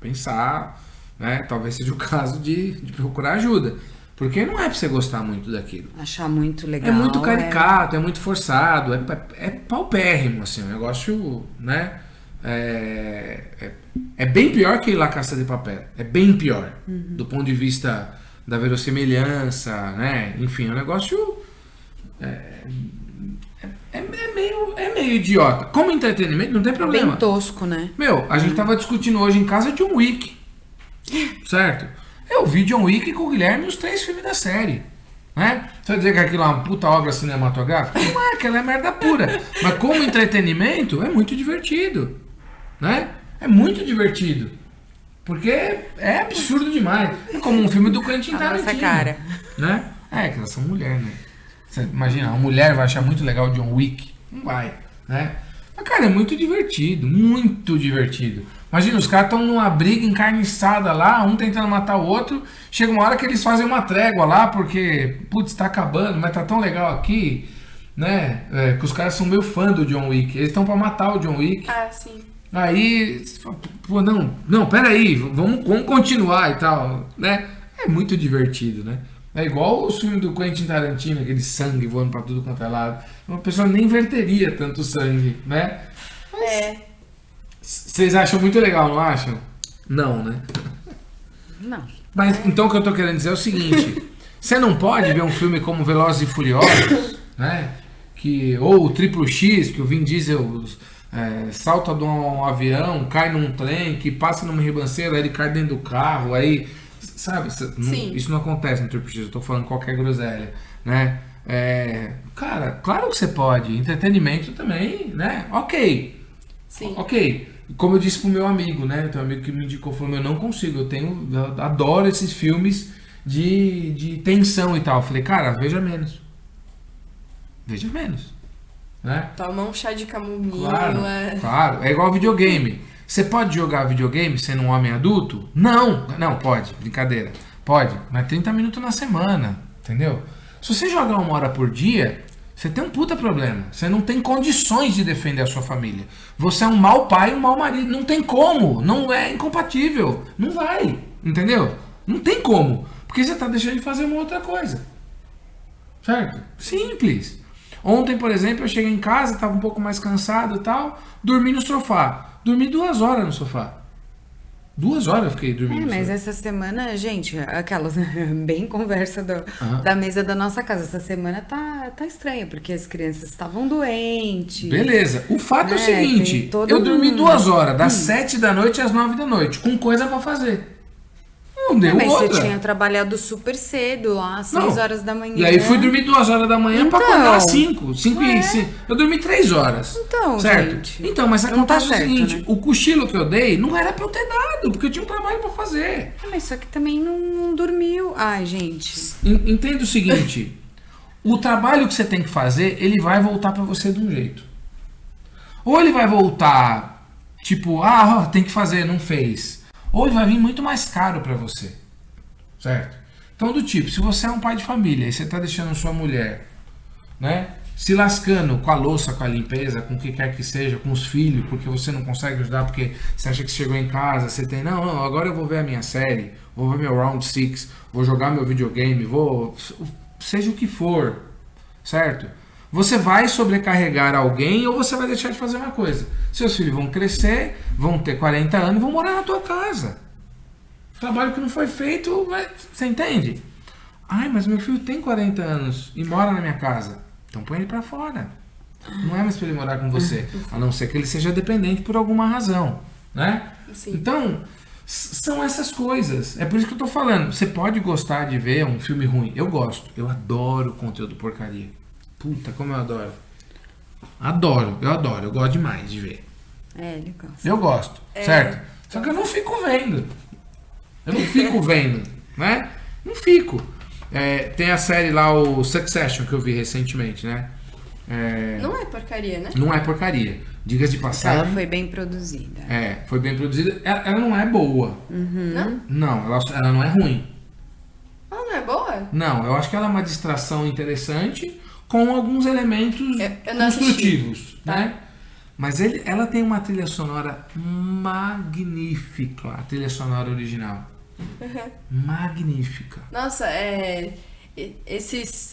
pensar, né? Talvez seja o caso de procurar ajuda. Porque não é pra você gostar muito daquilo. Achar muito legal. É muito caricato, é muito forçado, é paupérrimo, assim, o negócio, né? É bem pior que La Casa de Papel. É bem pior. Do ponto de vista da verossimilhança, né? Enfim, o negócio é meio idiota. Como entretenimento, não tem problema. Bem tosco, né? A gente tava discutindo hoje em casa John Wick. Certo? Eu vi John Wick com o Guilherme nos 3 filmes da série. Né? Você vai dizer que aquilo é uma puta obra cinematográfica? Não é, aquela é merda pura. Mas como entretenimento, é muito divertido. Né? É muito divertido. Porque é absurdo demais. É como um filme do Quentin Tarantino. Nossa cara. Né? Que elas são mulheres, né? Você imagina, uma mulher vai achar muito legal John Wick? Não vai, né? Mas, cara, é muito divertido, muito divertido. Imagina, os caras estão numa briga encarniçada lá, um tentando matar o outro. Chega uma hora que eles fazem uma trégua lá, porque, putz, tá acabando, mas tá tão legal aqui, né? Que os caras são meio fã do John Wick. Eles estão pra matar o John Wick. Ah, sim. Aí, pô, não, peraí, vamos continuar e tal, né? É muito divertido, né? É igual os filmes do Quentin Tarantino, aquele sangue voando pra tudo quanto é lado. Uma pessoa nem verteria tanto sangue, né? Vocês acham muito legal, não acham? Não, né? Não. Mas então o que eu tô querendo dizer é o seguinte: você não pode ver um filme como Velozes e Furiosos, né? Ou o Triplo X, que o Vin Diesel salta de um avião, cai num trem, que passa numa ribanceira, aí ele cai dentro do carro, aí, sabe? Isso não acontece no Triplo X, eu tô falando qualquer groselha, né? Cara, claro que você pode. Entretenimento também, né? Ok. Sim. Ok. Como eu disse pro meu amigo, né? Tem um amigo que me indicou, falou, eu não consigo, eu adoro esses filmes de tensão e tal. Eu falei, cara, veja menos. Veja menos. Né? Toma um chá de camomila. Claro. É igual videogame. Você pode jogar videogame sendo um homem adulto? Não, pode. Brincadeira. Pode, mas 30 minutos na semana. Entendeu? Se você jogar 1 hora por dia, você tem um puta problema. Você não tem condições de defender a sua família. Você é um mau pai e um mau marido. Não tem como. Não é incompatível. Não vai. Entendeu? Não tem como. Porque você tá deixando de fazer uma outra coisa. Certo? Simples. Ontem, por exemplo, eu cheguei em casa, tava um pouco mais cansado e tal, dormi no sofá. Dormi 2 horas no sofá. 2 horas eu fiquei dormindo. Mas essa semana, gente, aquelas bem conversa da mesa da nossa casa. Essa semana tá estranha, porque as crianças estavam doentes. Beleza. O fato é o seguinte, eu dormi 2 horas, das 7 da noite às 9 da noite, com coisa pra fazer. Não deu mas outra. Você tinha trabalhado super cedo, lá, às 6 horas da manhã. E aí fui dormir 2 horas da manhã pra acordar às 5. 5 e 5. Eu dormi 3 horas. Então, certo? gente. Então, mas acontece o seguinte, né? o cochilo que eu dei não era pra eu ter dado, porque eu tinha um trabalho pra fazer. Mas só que também não dormiu. Ai, gente. Entenda o seguinte, o trabalho que você tem que fazer, ele vai voltar pra você de um jeito. Ou ele vai voltar, tipo, tem que fazer, não fez. Ou ele vai vir muito mais caro pra você, certo? Então, do tipo, se você é um pai de família e você tá deixando sua mulher, né, se lascando com a louça, com a limpeza, com o que quer que seja, com os filhos, porque você não consegue ajudar, porque você acha que chegou em casa, você tem, não, agora eu vou ver a minha série, vou ver meu Round 6, vou jogar meu videogame, seja o que for, certo? Você vai sobrecarregar alguém ou você vai deixar de fazer uma coisa. Seus filhos vão crescer, vão ter 40 anos e vão morar na tua casa. Trabalho que não foi feito, você entende? Mas meu filho tem 40 anos e mora na minha casa. Então põe ele pra fora. Não é mais pra ele morar com você. A não ser que ele seja dependente por alguma razão, né? Sim. Então, são essas coisas. É por isso que eu tô falando. Você pode gostar de ver um filme ruim. Eu gosto. Eu adoro conteúdo porcaria. Puta, como eu adoro. Eu gosto demais de ver. Ele gosta. Eu gosto, certo? Só que eu não fico vendo. Né? Não fico. Tem a série lá, o Succession, que eu vi recentemente, né? Não é porcaria, né? Não é porcaria. Diga-se de passagem. Ela foi bem produzida. Foi bem produzida. Ela não é boa. Não? Não, ela não é ruim. Ela não é boa? Não, eu acho que ela é uma distração interessante com alguns elementos eu não construtivos, tá? né? Mas ela tem uma trilha sonora magnífica, a trilha sonora original. Magnífica. Nossa,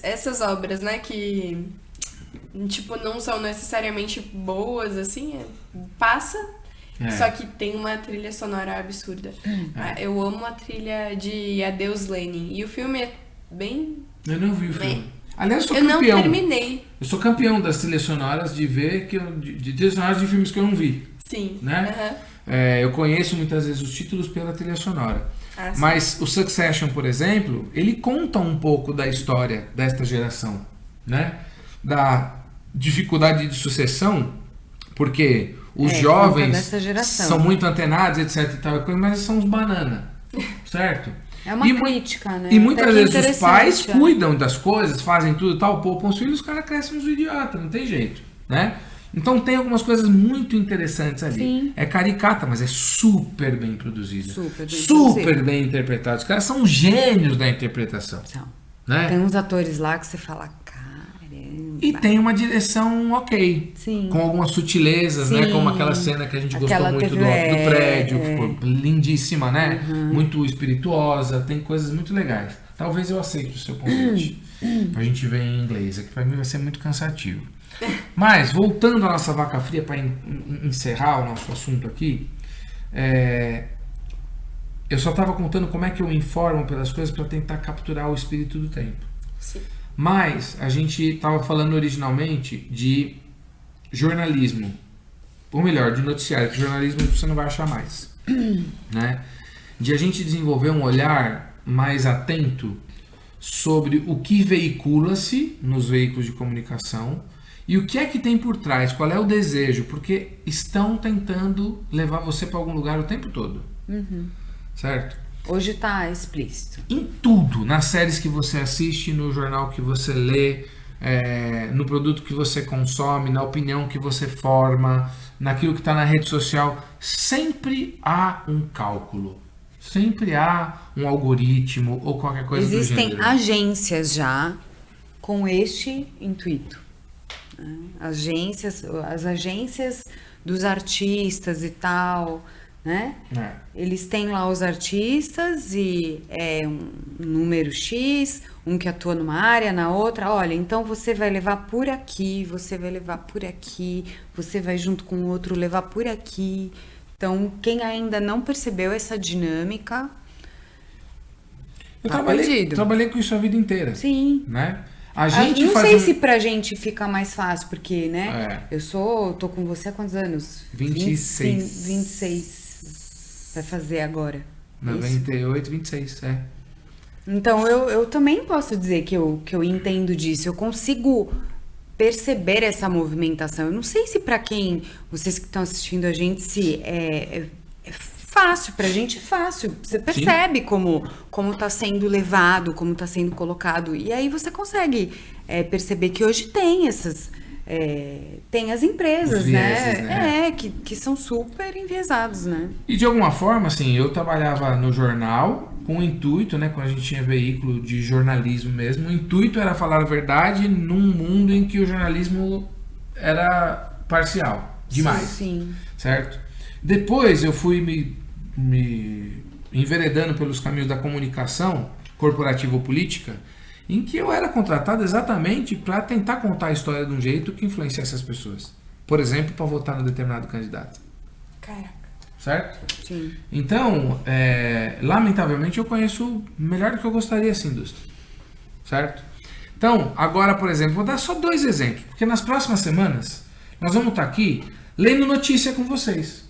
essas obras, né, que tipo não são necessariamente boas, assim, passa. Só que tem uma trilha sonora absurda. Eu amo a trilha de Adeus Lenin. E o filme é bem... Eu não vi o filme. Aliás, eu sou campeão. campeão. Eu não terminei. Eu sou campeão das trilhas sonoras de ver de trilhas sonoras de filmes que eu não vi. Sim. Né? Eu conheço muitas vezes os títulos pela trilha sonora. Mas o Succession, por exemplo, ele conta um pouco da história desta geração, né? Da dificuldade de sucessão, porque os jovens são muito antenados, etc. E tal, mas eles são uns banana, certo? É uma crítica, né? E muitas vezes os pais cuidam das coisas, fazem tudo e tal, poupam os filhos, os caras crescem uns idiotas, não tem jeito, né? Então tem algumas coisas muito interessantes ali. Sim. É caricata, mas é super bem produzida. Super bem interpretada. Os caras são gênios da interpretação. Né? Tem uns atores lá que você fala, caramba. E tem uma direção ok. Sim. Com algumas sutilezas, né? Como aquela cena que a gente gostou muito do prédio, que ficou lindíssima, né? Muito espirituosa, tem coisas muito legais. Talvez eu aceite o seu convite. Pra gente ver em inglês. Aqui pra mim vai ser muito cansativo. Mas, voltando à nossa vaca fria para encerrar o nosso assunto aqui, eu só estava contando como é que eu me informo pelas coisas para tentar capturar o espírito do tempo. Sim. Mas a gente estava falando originalmente de jornalismo, ou melhor, de noticiário, que jornalismo você não vai achar mais, né? De a gente desenvolver um olhar mais atento sobre o que veicula-se nos veículos de comunicação e o que é que tem por trás, qual é o desejo, porque estão tentando levar você para algum lugar o tempo todo, certo? Hoje tá explícito. Em tudo, nas séries que você assiste, no jornal que você lê, no produto que você consome, na opinião que você forma, naquilo que está na rede social, sempre há um cálculo. Sempre há um algoritmo ou qualquer coisa do gênero. Existem agências já com este intuito. As agências dos artistas e tal, né? Eles têm lá os artistas e um número X, um que atua numa área, na outra. Olha, então você vai levar por aqui, você vai levar por aqui, você vai junto com o outro levar por aqui. Então, quem ainda não percebeu essa dinâmica, Eu tá perdido. trabalhei com isso a vida inteira. Sim. Né? A gente não faz sei um- se pra gente fica mais fácil, porque, né? É. Tô com você há quantos anos? 26. 26. Vai fazer agora. Isso. 98, 26, é. Então, eu também posso dizer que eu entendo disso. Eu consigo perceber essa movimentação. Eu não sei se pra quem, vocês que estão assistindo a gente, se é fácil. Pra gente é fácil. Você percebe como tá sendo levado, como tá sendo colocado. E aí você consegue perceber que hoje tem essas... tem as empresas, Os vieses, né? Que são super enviesados, né? E de alguma forma, assim, eu trabalhava no jornal com o intuito, né, quando a gente tinha veículo de jornalismo mesmo, o intuito era falar a verdade num mundo em que o jornalismo era parcial, demais, Sim. certo? Depois eu fui me enveredando pelos caminhos da comunicação corporativa ou política, em que eu era contratado exatamente para tentar contar a história de um jeito que influenciasse as pessoas. Por exemplo, para votar no determinado candidato. Caraca. Certo? Sim. Então, lamentavelmente, eu conheço melhor do que eu gostaria essa indústria. Certo? Então, agora, por exemplo, vou dar só 2 exemplos, porque nas próximas semanas nós vamos estar aqui lendo notícia com vocês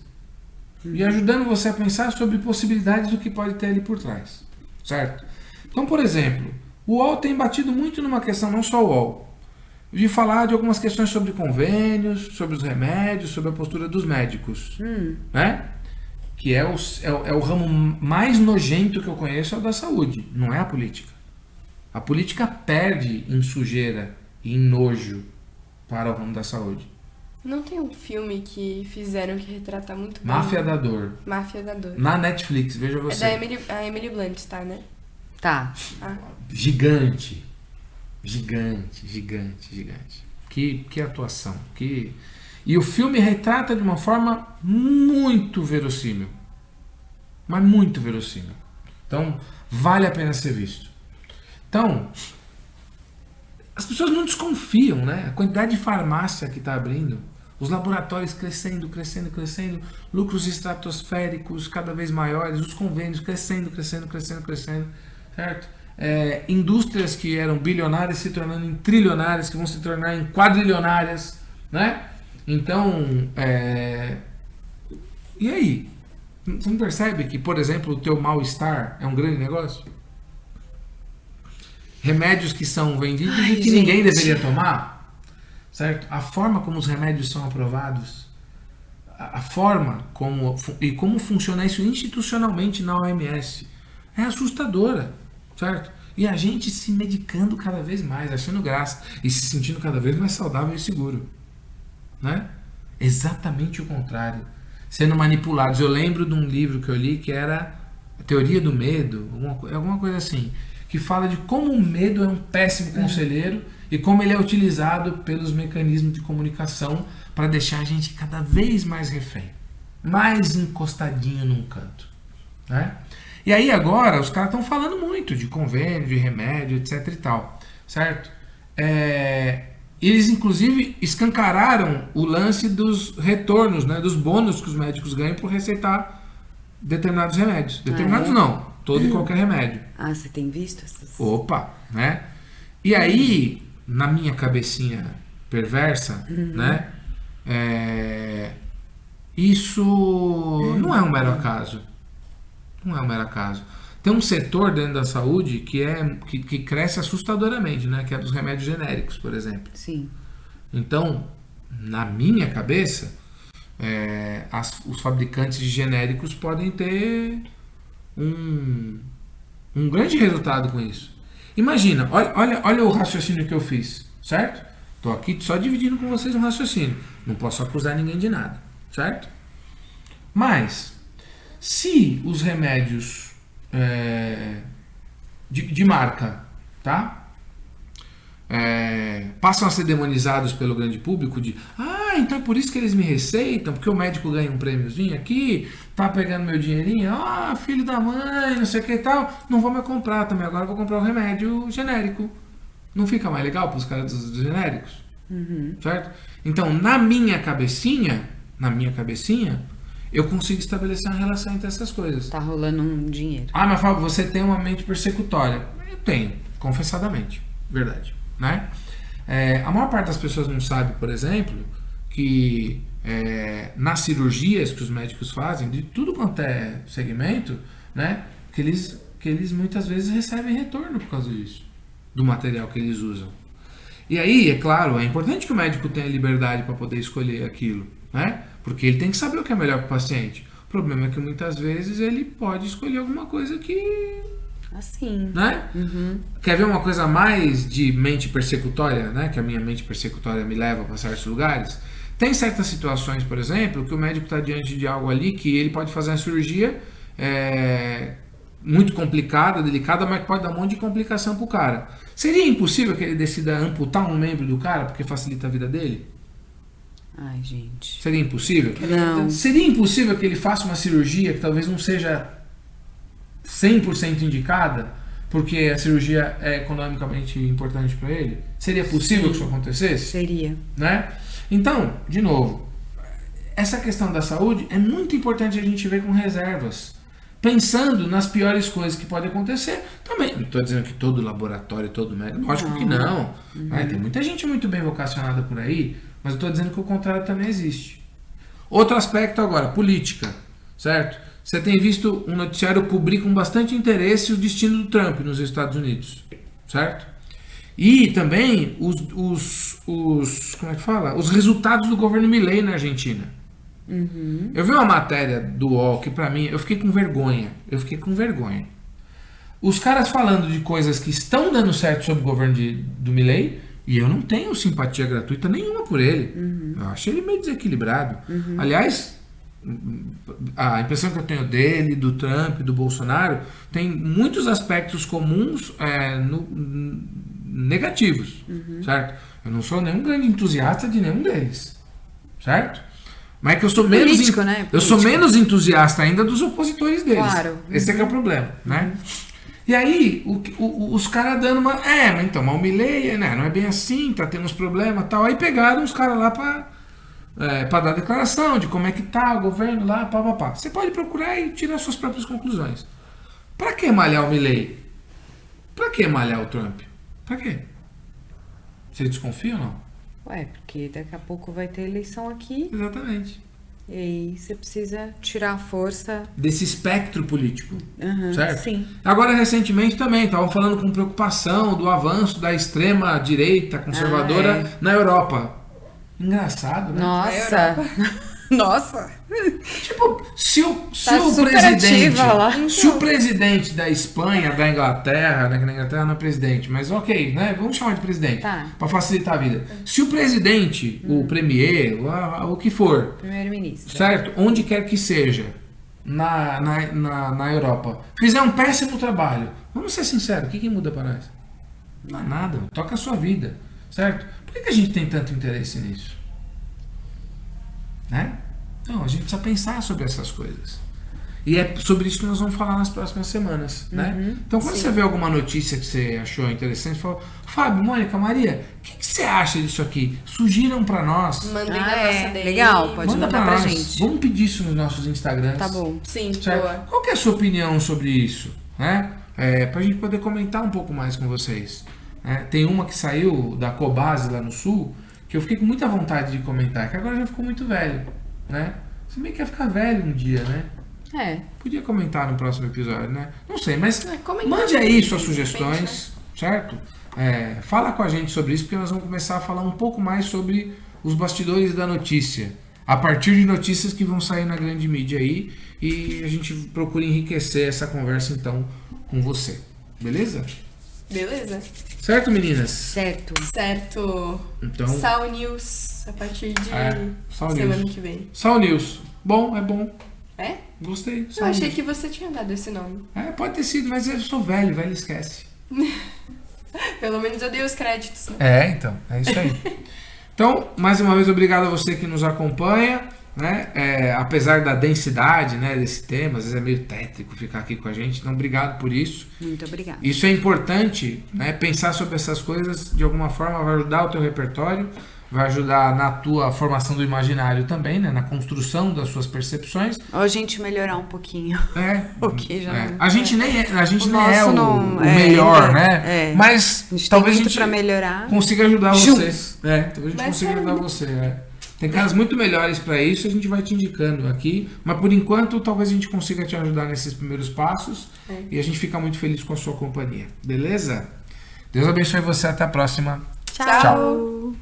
e ajudando você a pensar sobre possibilidades do que pode ter ali por trás. Certo? Então, por exemplo, o UOL tem batido muito numa questão, não só o UOL, de falar de algumas questões sobre convênios, sobre os remédios, sobre a postura dos médicos. Né? Que é o ramo mais nojento que eu conheço, é o da saúde, não é a política. A política perde em sujeira e em nojo para o ramo da saúde. Não tem um filme que fizeram que retrata muito bem? Máfia da Dor. Máfia da Dor. Na Netflix, veja você. É da Emily Blunt, tá, né? Tá. Ah. Gigante. Gigante, gigante, gigante. Que atuação. E o filme retrata de uma forma muito verossímil. Mas muito verossímil. Então, vale a pena ser visto. Então, as pessoas não desconfiam, né? A quantidade de farmácia que está abrindo, os laboratórios crescendo, crescendo, crescendo, lucros estratosféricos cada vez maiores, os convênios crescendo, crescendo, crescendo, crescendo, certo? Indústrias que eram bilionárias se tornando em trilionárias, que vão se tornar em quadrilionárias, né? Então, e aí? Você não percebe que, por exemplo, o teu mal-estar é um grande negócio? Remédios que são vendidos e que ninguém deveria tomar, certo? A forma como os remédios são aprovados, a forma como funciona isso institucionalmente na OMS é assustadora, certo? E a gente se medicando cada vez mais, achando graça e se sentindo cada vez mais saudável e seguro, né? Exatamente o contrário, sendo manipulados. Eu lembro de um livro que eu li que era a Teoria do Medo, alguma coisa assim, que fala de como o medo é um péssimo conselheiro e como ele é utilizado pelos mecanismos de comunicação para deixar a gente cada vez mais refém, mais encostadinho num canto, né? E aí agora os caras estão falando muito de convênio, de remédio, etc e tal, certo? Eles inclusive escancararam o lance dos retornos, né, dos bônus que os médicos ganham por receitar determinados remédios. Determinados não, todo e qualquer remédio. Ah, você tem visto essas? Opa, né? E aí, na minha cabecinha perversa, né? Isso não é um mero acaso. Não é um mero acaso. Tem um setor dentro da saúde que cresce assustadoramente, né? Que é dos remédios genéricos, por exemplo. Sim. Então, na minha cabeça, os fabricantes de genéricos podem ter um grande resultado com isso. Imagina, olha o raciocínio que eu fiz, certo? Estou aqui só dividindo com vocês um raciocínio. Não posso acusar ninguém de nada, certo? Mas, se os remédios de marca, tá? Passam a ser demonizados pelo grande público então é por isso que eles me receitam, porque o médico ganha um prêmiozinho aqui, tá pegando meu dinheirinho, filho da mãe, não sei o que e tal, não vou mais comprar também, agora eu vou comprar um remédio genérico. Não fica mais legal para os caras dos genéricos? Certo? Então, na minha cabecinha, eu consigo estabelecer uma relação entre essas coisas. Tá rolando um dinheiro. Ah, mas Fábio, você tem uma mente persecutória. Eu tenho, confessadamente. Verdade, né? A maior parte das pessoas não sabe, por exemplo, que nas cirurgias que os médicos fazem, de tudo quanto é segmento, né? Que eles muitas vezes recebem retorno por causa disso, do material que eles usam. E aí, é claro, é importante que o médico tenha liberdade para poder escolher aquilo, né? Porque ele tem que saber o que é melhor para o paciente. O problema é que muitas vezes ele pode escolher alguma coisa que... Assim. Né? Quer ver uma coisa mais de mente persecutória, né? Que a minha mente persecutória me leva para certos lugares? Tem certas situações, por exemplo, que o médico está diante de algo ali que ele pode fazer uma cirurgia muito complicada, delicada, mas pode dar um monte de complicação pro cara. Seria impossível que ele decida amputar um membro do cara porque facilita a vida dele? Ai, gente. Seria impossível? Não. Seria impossível que ele faça uma cirurgia que talvez não seja 100% indicada, porque a cirurgia é economicamente importante para ele? Seria possível que isso acontecesse? Seria. Né? Então, de novo, essa questão da saúde é muito importante a gente ver com reservas. Pensando nas piores coisas que podem acontecer. Também, não estou dizendo que todo laboratório, todo médico, lógico que não. Né? Tem muita gente muito bem vocacionada por aí, mas eu estou dizendo que o contrário também existe. Outro aspecto agora, política, certo? Você tem visto um noticiário cobrir com bastante interesse o destino do Trump nos Estados Unidos, certo? E também como é que fala? Os resultados do governo Milei na Argentina. Eu vi uma matéria do UOL que pra mim, eu fiquei com vergonha. Os caras falando de coisas que estão dando certo sobre o governo do Milei, e eu não tenho simpatia gratuita nenhuma por ele. Eu acho ele meio desequilibrado. Aliás, a impressão que eu tenho dele, do Trump, do Bolsonaro, tem muitos aspectos comuns negativos, certo? Eu não sou nenhum grande entusiasta de nenhum deles, certo? Mas é que eu sou menos, Político, né? eu sou menos entusiasta ainda dos opositores deles. Claro. Esse é que é o problema, né? E aí, os caras dando uma... mas então, o Milei, né, não é bem assim, tá tendo uns problemas e tal. Aí pegaram os caras lá pra dar declaração de como é que tá o governo lá, pá. Você pode procurar e tirar suas próprias conclusões. Pra que malhar o Milei? Pra que malhar o Trump? Pra quê? Você desconfia ou não? Ué, porque daqui a pouco vai ter eleição aqui. Exatamente. E aí você precisa tirar a força. Desse espectro político, certo? Sim. Agora, recentemente também, estavam falando com preocupação do avanço da extrema-direita conservadora na Europa. Engraçado, né? Nossa! Nossa! Tipo, se o super presidente, ativa lá. se o presidente da Espanha, da Inglaterra, né, que na Inglaterra não é presidente, mas ok, né, vamos chamar de presidente, Tá. para facilitar a vida. Se o presidente, o premier, o que for, Primeiro-ministro. certo, onde quer que seja, na Europa, fizer um péssimo trabalho, vamos ser sinceros, o que muda para nós? Não é nada, toca a sua vida, certo? Por que a gente tem tanto interesse nisso? Né? Então, a gente precisa pensar sobre essas coisas. E é sobre isso que nós vamos falar nas próximas semanas, né? Então, quando você vê alguma notícia que você achou interessante, você fala, Fábio, Mônica, Maria, o que você acha disso aqui? Sugiram pra nós. Mandem na nossa DM. Legal, pode Manda mandar pra nós. gente. Vamos pedir isso nos nossos Instagrams. Tá bom. Sim, Certo? boa. Qual que é a sua opinião sobre isso? Né? Pra gente poder comentar um pouco mais com vocês. Né? Tem uma que saiu da Cobase lá no Sul, que eu fiquei com muita vontade de comentar, que agora já ficou muito velho, né? Você meio que ia ficar velho um dia, né? Podia comentar no próximo episódio, né? Não sei, mas mande aí suas sugestões, certo? Fala com a gente sobre isso, porque nós vamos começar a falar um pouco mais sobre os bastidores da notícia, a partir de notícias que vão sair na grande mídia aí, e a gente procura enriquecer essa conversa, então, com você. Beleza? Beleza? Certo, meninas? Certo. Certo. Então, Sal News a partir de Sal semana News. que vem. Sal News. Bom, é bom. É? Gostei. Eu Sal achei News. que você tinha dado esse nome. Pode ter sido, mas eu sou velho esquece. Pelo menos eu dei os créditos, né? Então, é isso aí. Então, mais uma vez, obrigado a você que nos acompanha, né? Apesar da densidade, né, desse tema, às vezes é meio tétrico ficar aqui com a gente, então obrigado por isso. Muito obrigada. Isso é importante, né? Pensar sobre essas coisas de alguma forma vai ajudar o teu repertório, vai ajudar na tua formação do imaginário também, né? Na construção das suas percepções. Ou a gente melhorar um pouquinho. Porque já não, A gente nem é o é, melhor, ainda, né? Mas a gente talvez tem a muito gente pra melhorar. consiga ajudar Juntos. você. Talvez a gente consiga ajudar você. Tem caras muito melhores para isso, a gente vai te indicando aqui. Mas por enquanto, talvez a gente consiga te ajudar nesses primeiros passos. E a gente fica muito feliz com a sua companhia. Beleza? Deus abençoe você. Até a próxima. Tchau.